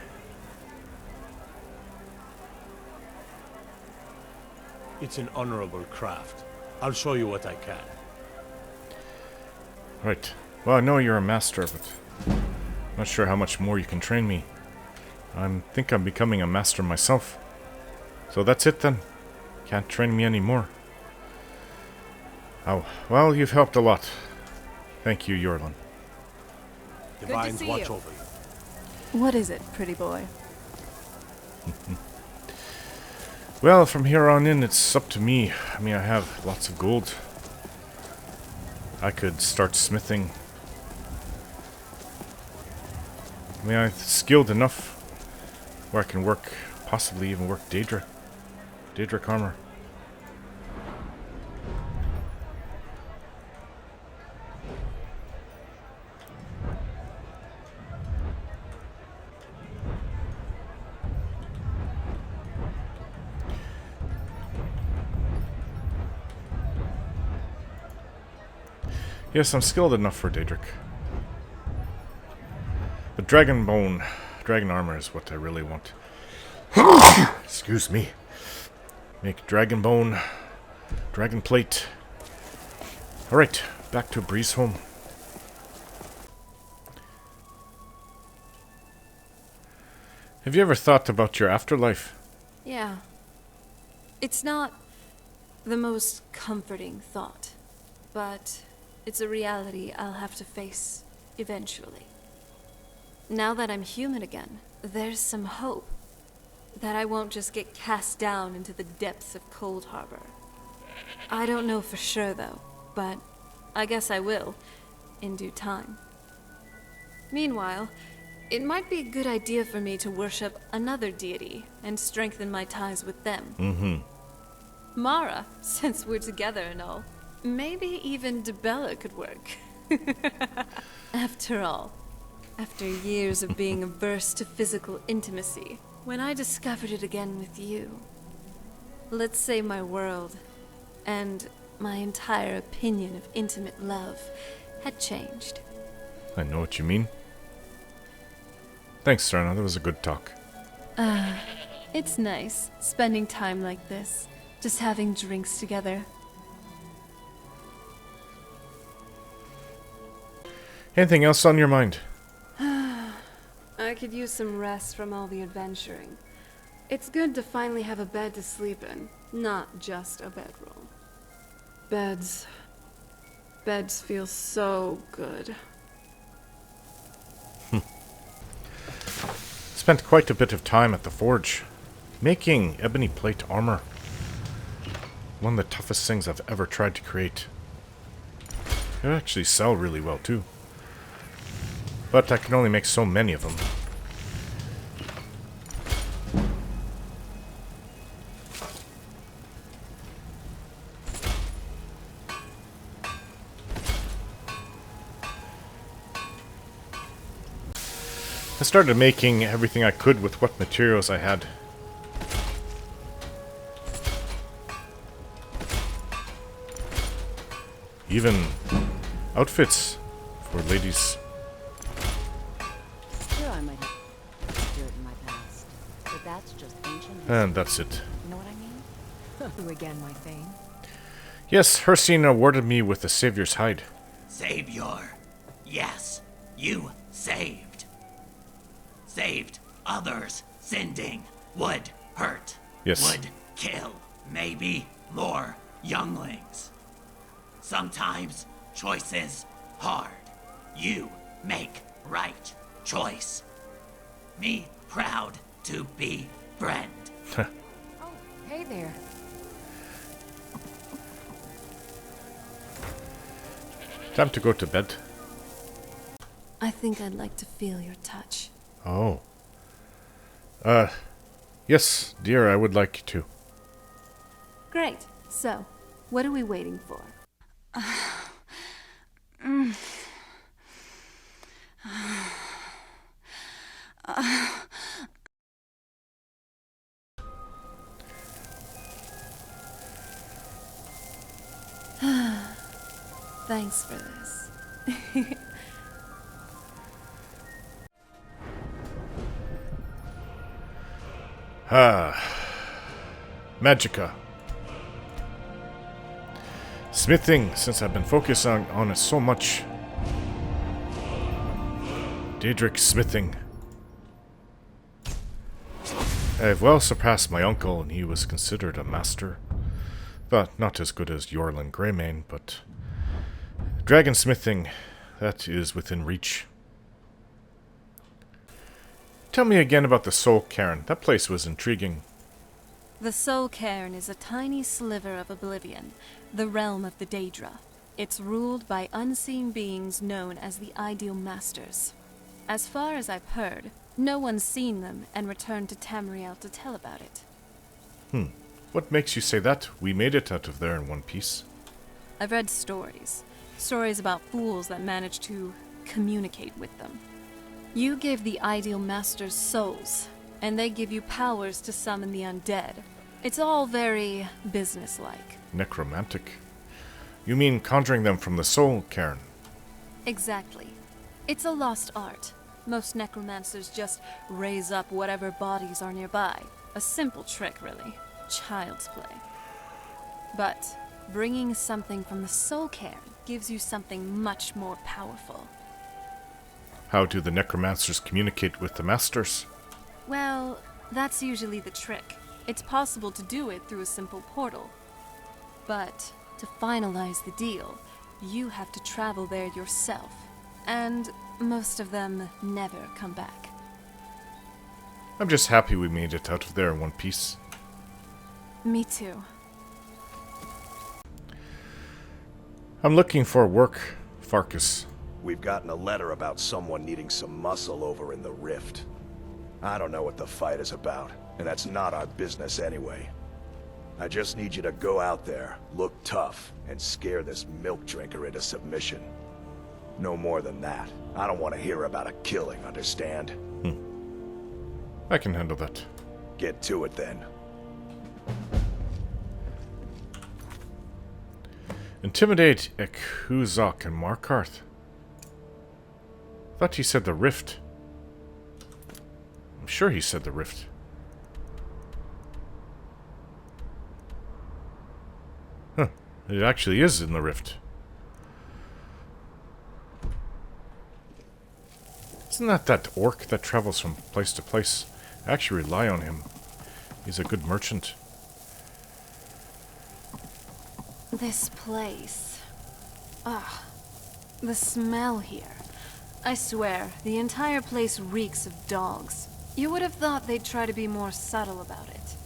H: It's an honorable craft. I'll show you what I can.
A: Right. Well, I know you're a master, but I'm not sure how much more you can train me. I think I'm becoming a master myself. So that's it then. Can't train me anymore. Oh, well, you've helped a lot. Thank you, Yorlan.
H: Divines watch over you.
J: What is it, pretty boy?
A: Well, from here on in, it's up to me. I mean, I have lots of gold. I could start smithing. I mean, I'm skilled enough where I can work, possibly even work Daedric armor. Yes, I'm skilled enough for Daedric. But dragon armor is what I really want. Excuse me. Make dragon bone, dragon plate. Alright, back to Breeze Home. Have you ever thought about your afterlife?
J: Yeah. It's not the most comforting thought, but it's a reality I'll have to face eventually. Now that I'm human again, there's some hope that I won't just get cast down into the depths of Cold Harbor. I don't know for sure though, but I guess I will in due time. Meanwhile, it might be a good idea for me to worship another deity and strengthen my ties with them. Mara, since we're together and all. Maybe even Debella could work. After all, after years of being averse to physical intimacy, when I discovered it again with you, let's say my world and my entire opinion of intimate love had changed.
A: I know what you mean. Thanks, Serna. That was a good talk.
J: It's nice spending time like this, just having drinks together.
A: Anything else on your mind?
C: I could use some rest from all the adventuring. It's good to finally have a bed to sleep in, not just a bedroll. Beds feel so good.
A: Spent quite a bit of time at the forge, making ebony plate armor. One of the toughest things I've ever tried to create. They actually sell really well too. But I can only make so many of them. I started making everything I could with what materials I had. Even outfits for ladies.
E: Sure, I might have dirt in my past, but that's just ancient.
A: And that's it.
E: You know what I mean? Who again, my fame?
A: Yes, Hercine awarded me with the Savior's Hide.
D: Savior. Yes, you saved. Saved others. Sending would hurt.
A: Yes.
D: Would kill. Maybe more younglings. Sometimes choices hard. You make right choice. Me proud to be friend.
E: Oh, hey there.
A: Time to go to bed.
C: I think I'd like to feel your touch.
A: Oh. Yes, dear, I would like to.
C: Great. So, what are we waiting for? Thanks for this.
A: Magica. Smithing, since I've been focused on it so much. Daedric smithing. I've well surpassed my uncle, and he was considered a master. But not as good as Yorlin Greymane, but dragonsmithing, that is within reach. Tell me again about the Soul Cairn. That place was intriguing.
J: The Soul Cairn is a tiny sliver of oblivion, the realm of the Daedra. It's ruled by unseen beings known as the Ideal Masters. As far as I've heard, no one's seen them and returned to Tamriel to tell about it.
A: What makes you say that? We made it out of there in one piece.
J: I've read stories. Stories about fools that managed to communicate with them. You give the Ideal Masters souls, and they give you powers to summon the undead. It's all very businesslike.
A: Necromantic. You mean conjuring them from the Soul Cairn?
J: Exactly. It's a lost art. Most necromancers just raise up whatever bodies are nearby. A simple trick, really. Child's play. But bringing something from the Soul Cairn gives you something much more powerful.
A: How do the necromancers communicate with the masters?
J: Well, that's usually the trick. It's possible to do it through a simple portal. But to finalize the deal, you have to travel there yourself. And most of them never come back.
A: I'm just happy we made it out of there in one piece.
J: Me too.
A: I'm looking for work, Farkas.
N: We've gotten a letter about someone needing some muscle over in the Rift. I don't know what the fight is about, and that's not our business anyway. I just need you to go out there, look tough, and scare this milk drinker into submission. No more than that. I don't want to hear about a killing, understand?
A: I can handle that.
N: Get to it then.
A: Intimidate Ekuzak and Markarth. Thought he said the Rift. I'm sure he said the Rift. Huh. It actually is in the Rift. Isn't that orc that travels from place to place? I actually rely on him. He's a good merchant.
J: This place. Ah, the smell here. I swear, the entire place reeks of dogs. You would have thought they'd try to be more subtle about it.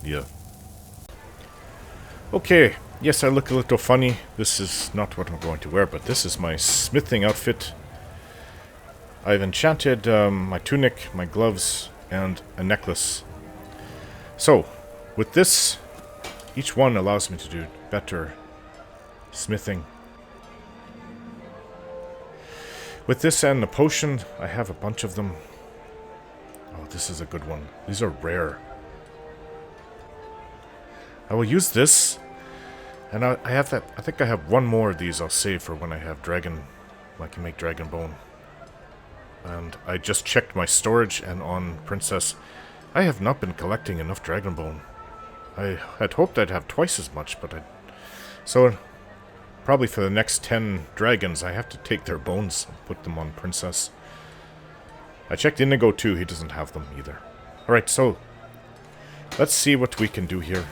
A: Yeah. Okay, yes, I look a little funny. This is not what I'm going to wear, but this is my smithing outfit. I've enchanted my tunic, my gloves, and a necklace. So, with this, each one allows me to do better smithing. With this and the potion, I have a bunch of them. Oh, this is a good one. These are rare. I will use this. And I have that. I think I have one more of these I'll save for when I have dragon. I can make dragon bone. And I just checked my storage, and on Princess, I have not been collecting enough dragon bone. I had hoped I'd have twice as much, but so probably for the next 10 dragons, I have to take their bones and put them on Princess. I checked Indigo too, he doesn't have them either. Alright, so let's see what we can do here.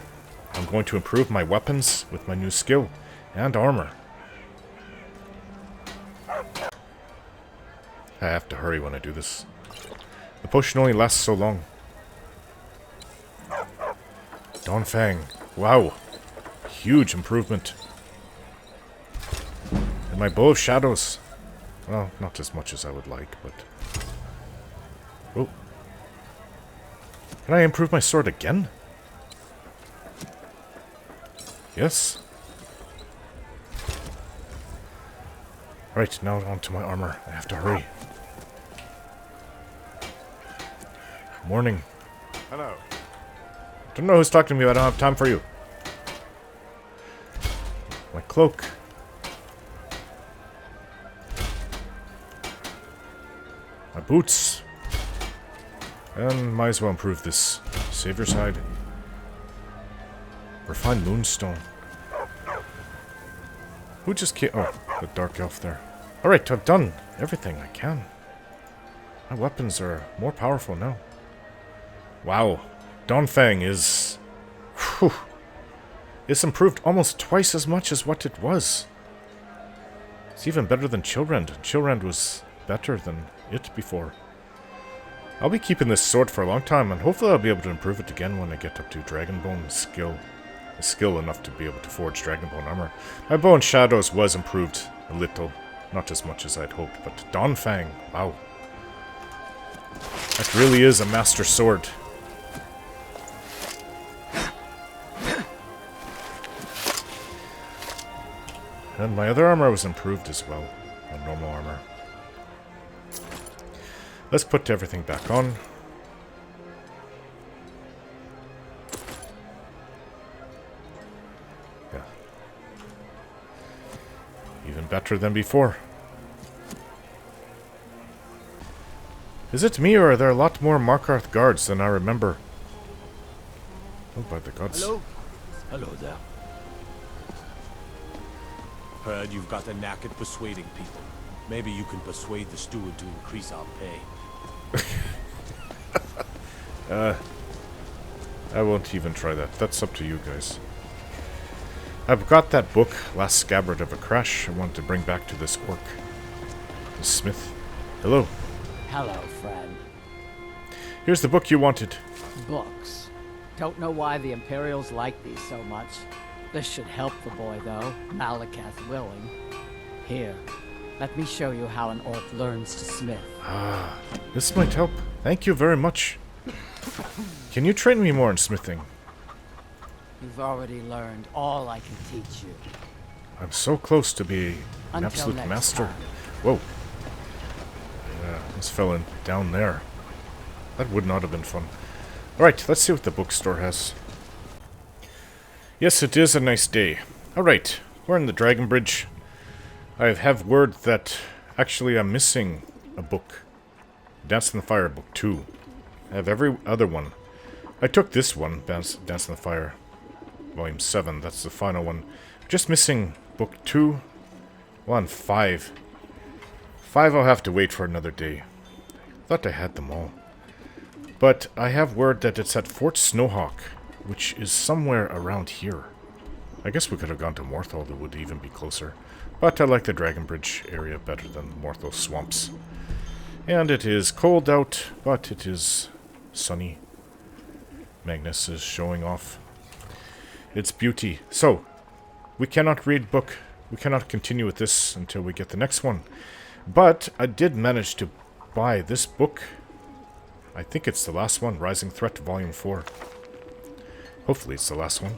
A: I'm going to improve my weapons with my new skill and armor. I have to hurry when I do this. The potion only lasts so long. Dawn Fang. Wow. Huge improvement. And my Bow of Shadows. Well, not as much as I would like, but... Oh. Can I improve my sword again? Yes. Right, now on to my armor. I have to hurry. Morning.
O: Hello.
A: Don't know who's talking to me, but I don't have time for you. My cloak. My boots. And might as well improve this. Save your side. Refined moonstone. Who just came? Oh, the dark elf there. Alright, I've done everything I can. My weapons are more powerful now. Wow. Dawnfang is... Whew. It's improved almost twice as much as what it was. It's even better than Chilrend. Chilrend was better than it before. I'll be keeping this sword for a long time, and hopefully I'll be able to improve it again when I get up to Dragonbone skill. Skill enough to be able to forge Dragonbone armor. My Bow and Shadows was improved a little. Not as much as I'd hoped, but Dawnfang, wow. That really is a master sword. And my other armor was improved as well. My normal armor. Let's put everything back on. Yeah. Even better than before. Is it me, or are there a lot more Markarth guards than I remember? Oh, by the gods.
B: Hello? Hello there.
H: Heard you've got a knack at persuading people. Maybe you can persuade the steward to increase our pay.
A: I won't even try that. That's up to you guys. I've got that book, Last Scabbard of a Crash, I want to bring back to this orc. The smith. Hello.
P: Hello, friend.
A: Here's the book you wanted.
P: Books. Don't know why the Imperials like these so much. This should help the boy, though, Malakath willing. Here, let me show you how an orc learns to smith.
A: Ah, this might help. Thank you very much. Can you train me more in smithing?
P: You've already learned all I can teach you.
A: I'm so close to be an
P: Until
A: absolute
P: next
A: master.
P: time.
A: Whoa. Yeah, this fell in down there. That would not have been fun. Alright, let's see what the bookstore has. Yes, it is a nice day. Alright, we're in the Dragon Bridge. I have word that actually I'm missing a book. Dance in the Fire, book 2. I have every other one. I took this one, Dance in the Fire, volume 7. That's the final one. Just missing book 2, 1, 5. 5 I'll have to wait for another day. Thought I had them all. But I have word that it's at Fort Snowhawk, which is somewhere around here. I guess we could have gone to Morthal, that would even be closer. But I like the Dragon Bridge area better than Morthal swamps. And it is cold out, but it is sunny. Magnus is showing off its beauty. So, we cannot read book. We cannot continue with this until we get the next one. But I did manage to buy this book. I think it's the last one, Rising Threat, Volume 4. Hopefully it's the last one.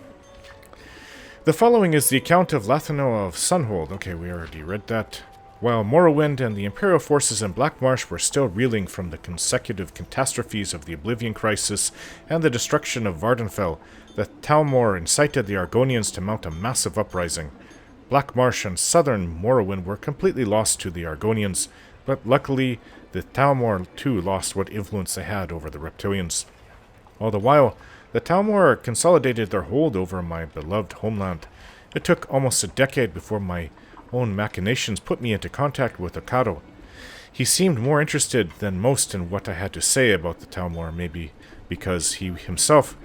A: The following is the account of Lathano of Sunhold. Okay, we already read that. While Morrowind and the Imperial forces in Black Marsh were still reeling from the consecutive catastrophes of the Oblivion Crisis and the destruction of Vardenfell, the Talmor incited the Argonians to mount a massive uprising. Black Marsh and southern Morrowind were completely lost to the Argonians, but luckily the Talmor too lost what influence they had over the Reptilians. All the while, the Talmor consolidated their hold over my beloved homeland. It took almost a decade before my own machinations put me into contact with Okado. He seemed more interested than most in what I had to say about the Talmor, maybe because he himself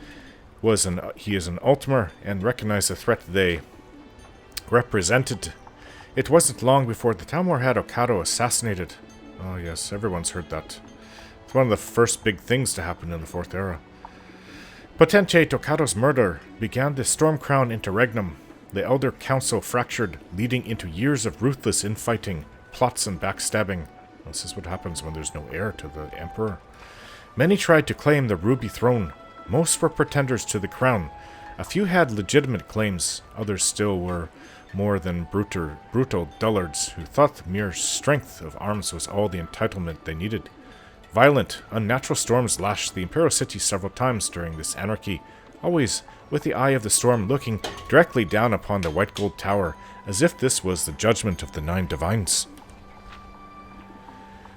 A: is an Altmer and recognized the threat they represented. It wasn't long before the Talmor had Okado assassinated. Oh yes, everyone's heard that. It's one of the first big things to happen in the Fourth Era. Potentate Okado's murder began the Stormcrown Interregnum. The Elder Council fractured, leading into years of ruthless infighting, plots and backstabbing. This is what happens when there's no heir to the Emperor. Many tried to claim the Ruby Throne. Most were pretenders to the crown. A few had legitimate claims. Others still were more than brutal dullards who thought the mere strength of arms was all the entitlement they needed. Violent, unnatural storms lashed the Imperial City several times during this anarchy, always with the eye of the storm looking directly down upon the White Gold Tower, as if this was the judgment of the Nine Divines.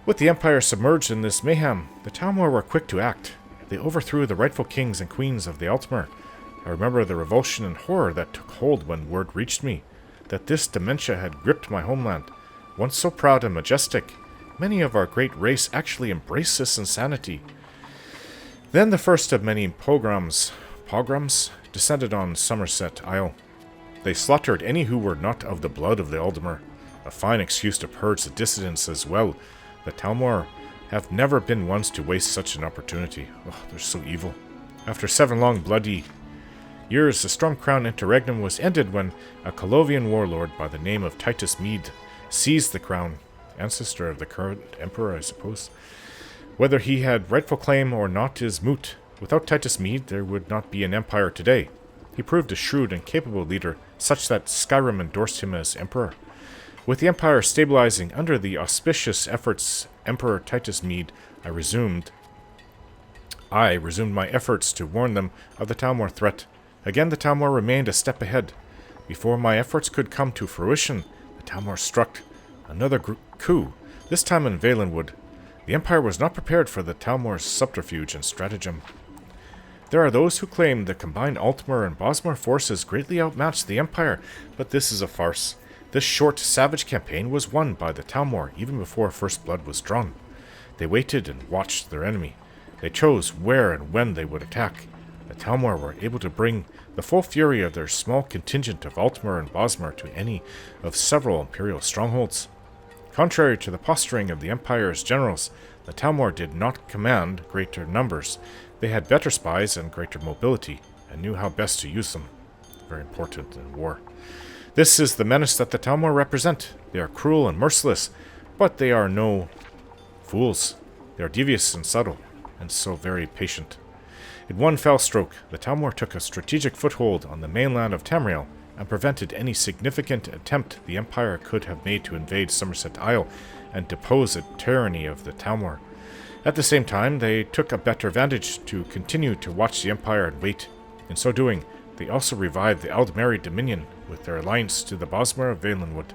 A: With the Empire submerged in this mayhem, the Talmor were quick to act. They overthrew the rightful kings and queens of the Altmer. I remember the revulsion and horror that took hold when word reached me that this dementia had gripped my homeland. Once so proud and majestic, many of our great race actually embraced this insanity. Then the first of many pogroms descended on Somerset Isle. They slaughtered any who were not of the blood of the Aldmer, a fine excuse to purge the dissidents as well. The Talmor have never been ones to waste such an opportunity. Oh, they're so evil. After 7 long bloody years, the Stormcrown Interregnum was ended when a Colovian warlord by the name of Titus Mede seized the crown, ancestor of the current emperor, I suppose. Whether he had rightful claim or not is moot. Without Titus Mede, there would not be an empire today. He proved a shrewd and capable leader, such that Skyrim endorsed him as emperor. With the empire stabilizing under the auspicious efforts Emperor Titus Mede, I resumed my efforts to warn them of the Talmor threat. Again, the Talmor remained a step ahead. Before my efforts could come to fruition, the Talmor struck another coup, this time in Valenwood. The Empire was not prepared for the Talmor's subterfuge and stratagem. There are those who claim the combined Altmer and Bosmer forces greatly outmatched the Empire, but this is a farce. This short, savage campaign was won by the Talmor even before first blood was drawn. They waited and watched their enemy. They chose where and when they would attack. The Talmor were able to bring the full fury of their small contingent of Altmer and Bosmer to any of several Imperial strongholds. Contrary to the posturing of the Empire's generals, the Talmor did not command greater numbers. They had better spies and greater mobility, and knew how best to use them. Very important in war. This is the menace that the Talmor represent. They are cruel and merciless, but they are no fools. They are devious and subtle, and so very patient. In one fell stroke, the Talmor took a strategic foothold on the mainland of Tamriel, and prevented any significant attempt the Empire could have made to invade Somerset Isle and depose the tyranny of the Talmor. At the same time, they took a better vantage to continue to watch the Empire and wait. In so doing, they also revived the Aldmeri Dominion with their alliance to the Bosmer of Valenwood.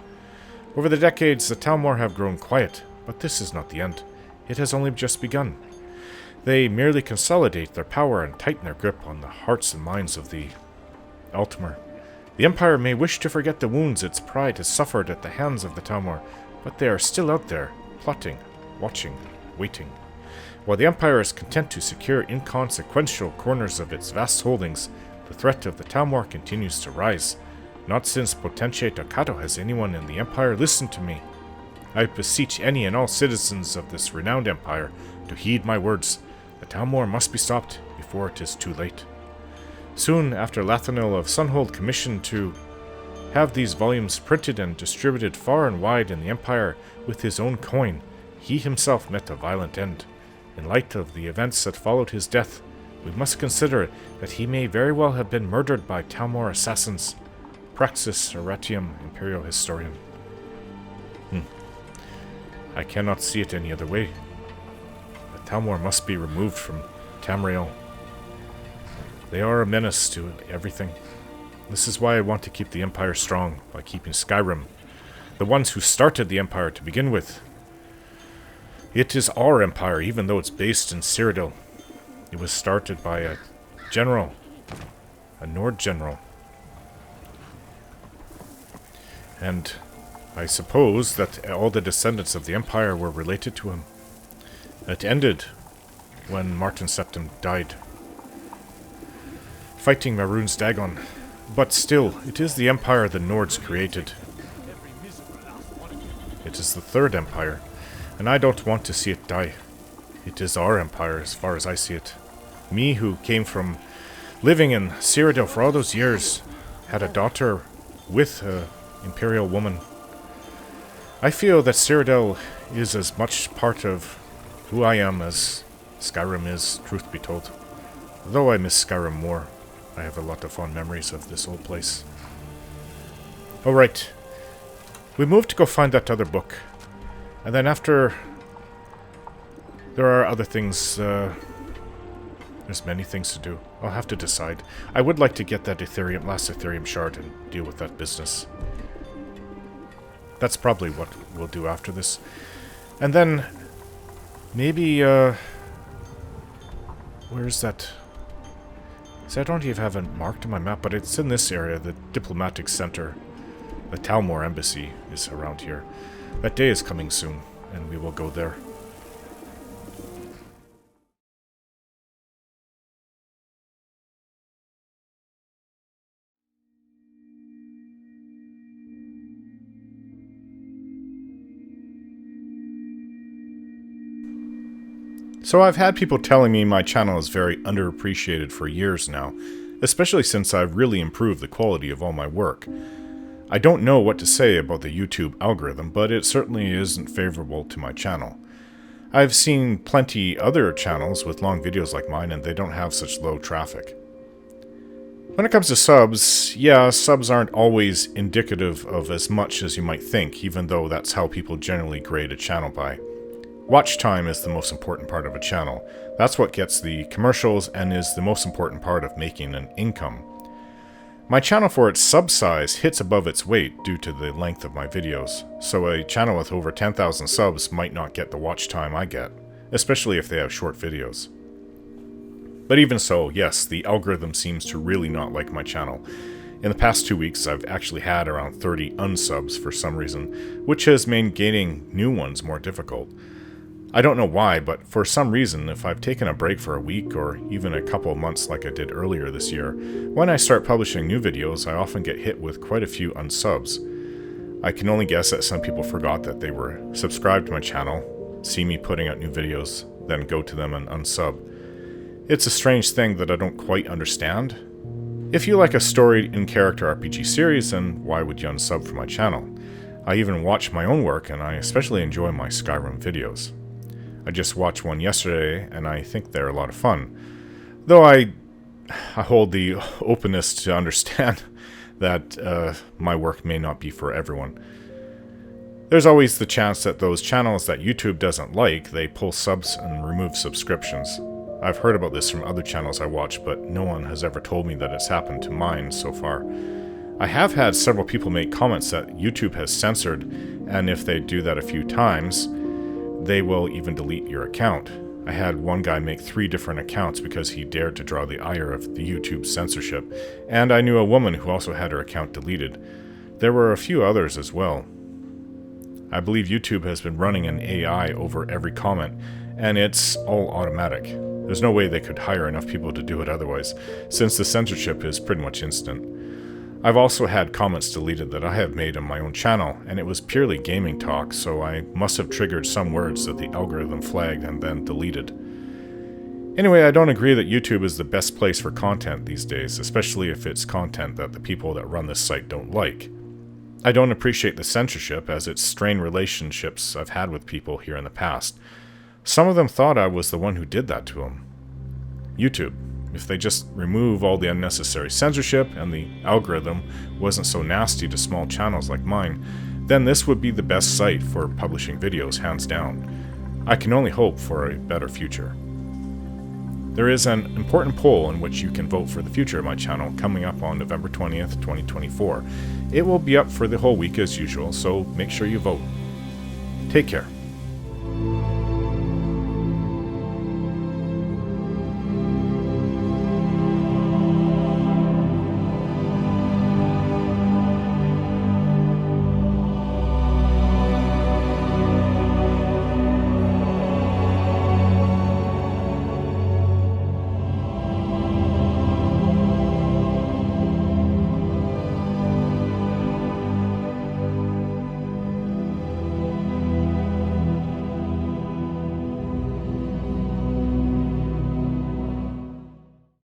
A: Over the decades, the Talmor have grown quiet, but this is not the end. It has only just begun. They merely consolidate their power and tighten their grip on the hearts and minds of the Altmer. The Empire may wish to forget the wounds its pride has suffered at the hands of the Talmor, but they are still out there, plotting, watching, waiting. While the Empire is content to secure inconsequential corners of its vast holdings, the threat of the Talmor continues to rise. Not since Potentate Okado has anyone in the Empire listened to me. I beseech any and all citizens of this renowned empire to heed my words. The Talmor must be stopped before it is too late. Soon after Lathanil of Sunhold commissioned to have these volumes printed and distributed far and wide in the Empire with his own coin, he himself met a violent end. In light of the events that followed his death, we must consider that he may very well have been murdered by Talmor assassins. Praxis Erratium, Imperial Historian. I cannot see it any other way. The Talmor must be removed from Tamriel. They are a menace to everything. This is why I want to keep the Empire strong, by keeping Skyrim. The ones who started the Empire to begin with. It is our Empire, even though it's based in Cyrodiil. It was started by a general. A Nord general. And I suppose that all the descendants of the Empire were related to him. It ended when Martin Septim died, fighting Maroon's Dagon. But still, it is the Empire the Nords created. It is the Third Empire, and I don't want to see it die. It is our Empire as far as I see it. Me, who came from living in Cyrodiil for all those years, had a daughter with an Imperial woman. I feel that Cyrodiil is as much part of who I am as Skyrim is, truth be told. Though I miss Skyrim more. I have a lot of fond memories of this old place. Alright. We moved to go find that other book. And then after... There are other things, there's many things to do. I'll have to decide. I would like to get that last Ethereum shard and deal with that business. That's probably what we'll do after this. And then... Maybe, where's that... See, I don't even have it marked on my map, but it's in this area, the diplomatic center. The Talmor embassy is around here. That day is coming soon, and we will go there. So I've had people telling me my channel is very underappreciated for years now, especially since I've really improved the quality of all my work. I don't know what to say about the YouTube algorithm, but it certainly isn't favorable to my channel. I've seen plenty other channels with long videos like mine and they don't have such low traffic. When it comes to subs, yeah, subs aren't always indicative of as much as you might think, even though that's how people generally grade a channel by. Watch time is the most important part of a channel. That's what gets the commercials and is the most important part of making an income. My channel for its sub size hits above its weight due to the length of my videos, so a channel with over 10,000 subs might not get the watch time I get, especially if they have short videos. But even so, yes, the algorithm seems to really not like my channel. In the past 2 weeks, I've actually had around 30 unsubs for some reason, which has made gaining new ones more difficult. I don't know why, but for some reason, if I've taken a break for a week or even a couple of months like I did earlier this year, when I start publishing new videos, I often get hit with quite a few unsubs. I can only guess that some people forgot that they were subscribed to my channel, see me putting out new videos, then go to them and unsub. It's a strange thing that I don't quite understand. If you like a story-in-character RPG series, then why would you unsub from my channel? I even watch my own work, and I especially enjoy my Skyrim videos. I just watched one yesterday, and I think they're a lot of fun. Though I hold the openness to understand that my work may not be for everyone. There's always the chance that those channels that YouTube doesn't like, they pull subs and remove subscriptions. I've heard about this from other channels I watch, but no one has ever told me that it's happened to mine so far. I have had several people make comments that YouTube has censored, and if they do that a few times, they will even delete your account. I had one guy make 3 different accounts because he dared to draw the ire of the YouTube censorship, and I knew a woman who also had her account deleted. There were a few others as well. I believe YouTube has been running an AI over every comment, and it's all automatic. There's no way they could hire enough people to do it otherwise, since the censorship is pretty much instant. I've also had comments deleted that I have made on my own channel, and it was purely gaming talk, so I must have triggered some words that the algorithm flagged and then deleted. Anyway, I don't agree that YouTube is the best place for content these days, especially if it's content that the people that run this site don't like. I don't appreciate the censorship, as it's strained relationships I've had with people here in the past. Some of them thought I was the one who did that to them. YouTube. If they just remove all the unnecessary censorship and the algorithm wasn't so nasty to small channels like mine, then this would be the best site for publishing videos, hands down. I can only hope for a better future. There is an important poll in which you can vote for the future of my channel coming up on November 20th, 2024. It will be up for the whole week as usual, so make sure you vote. Take care.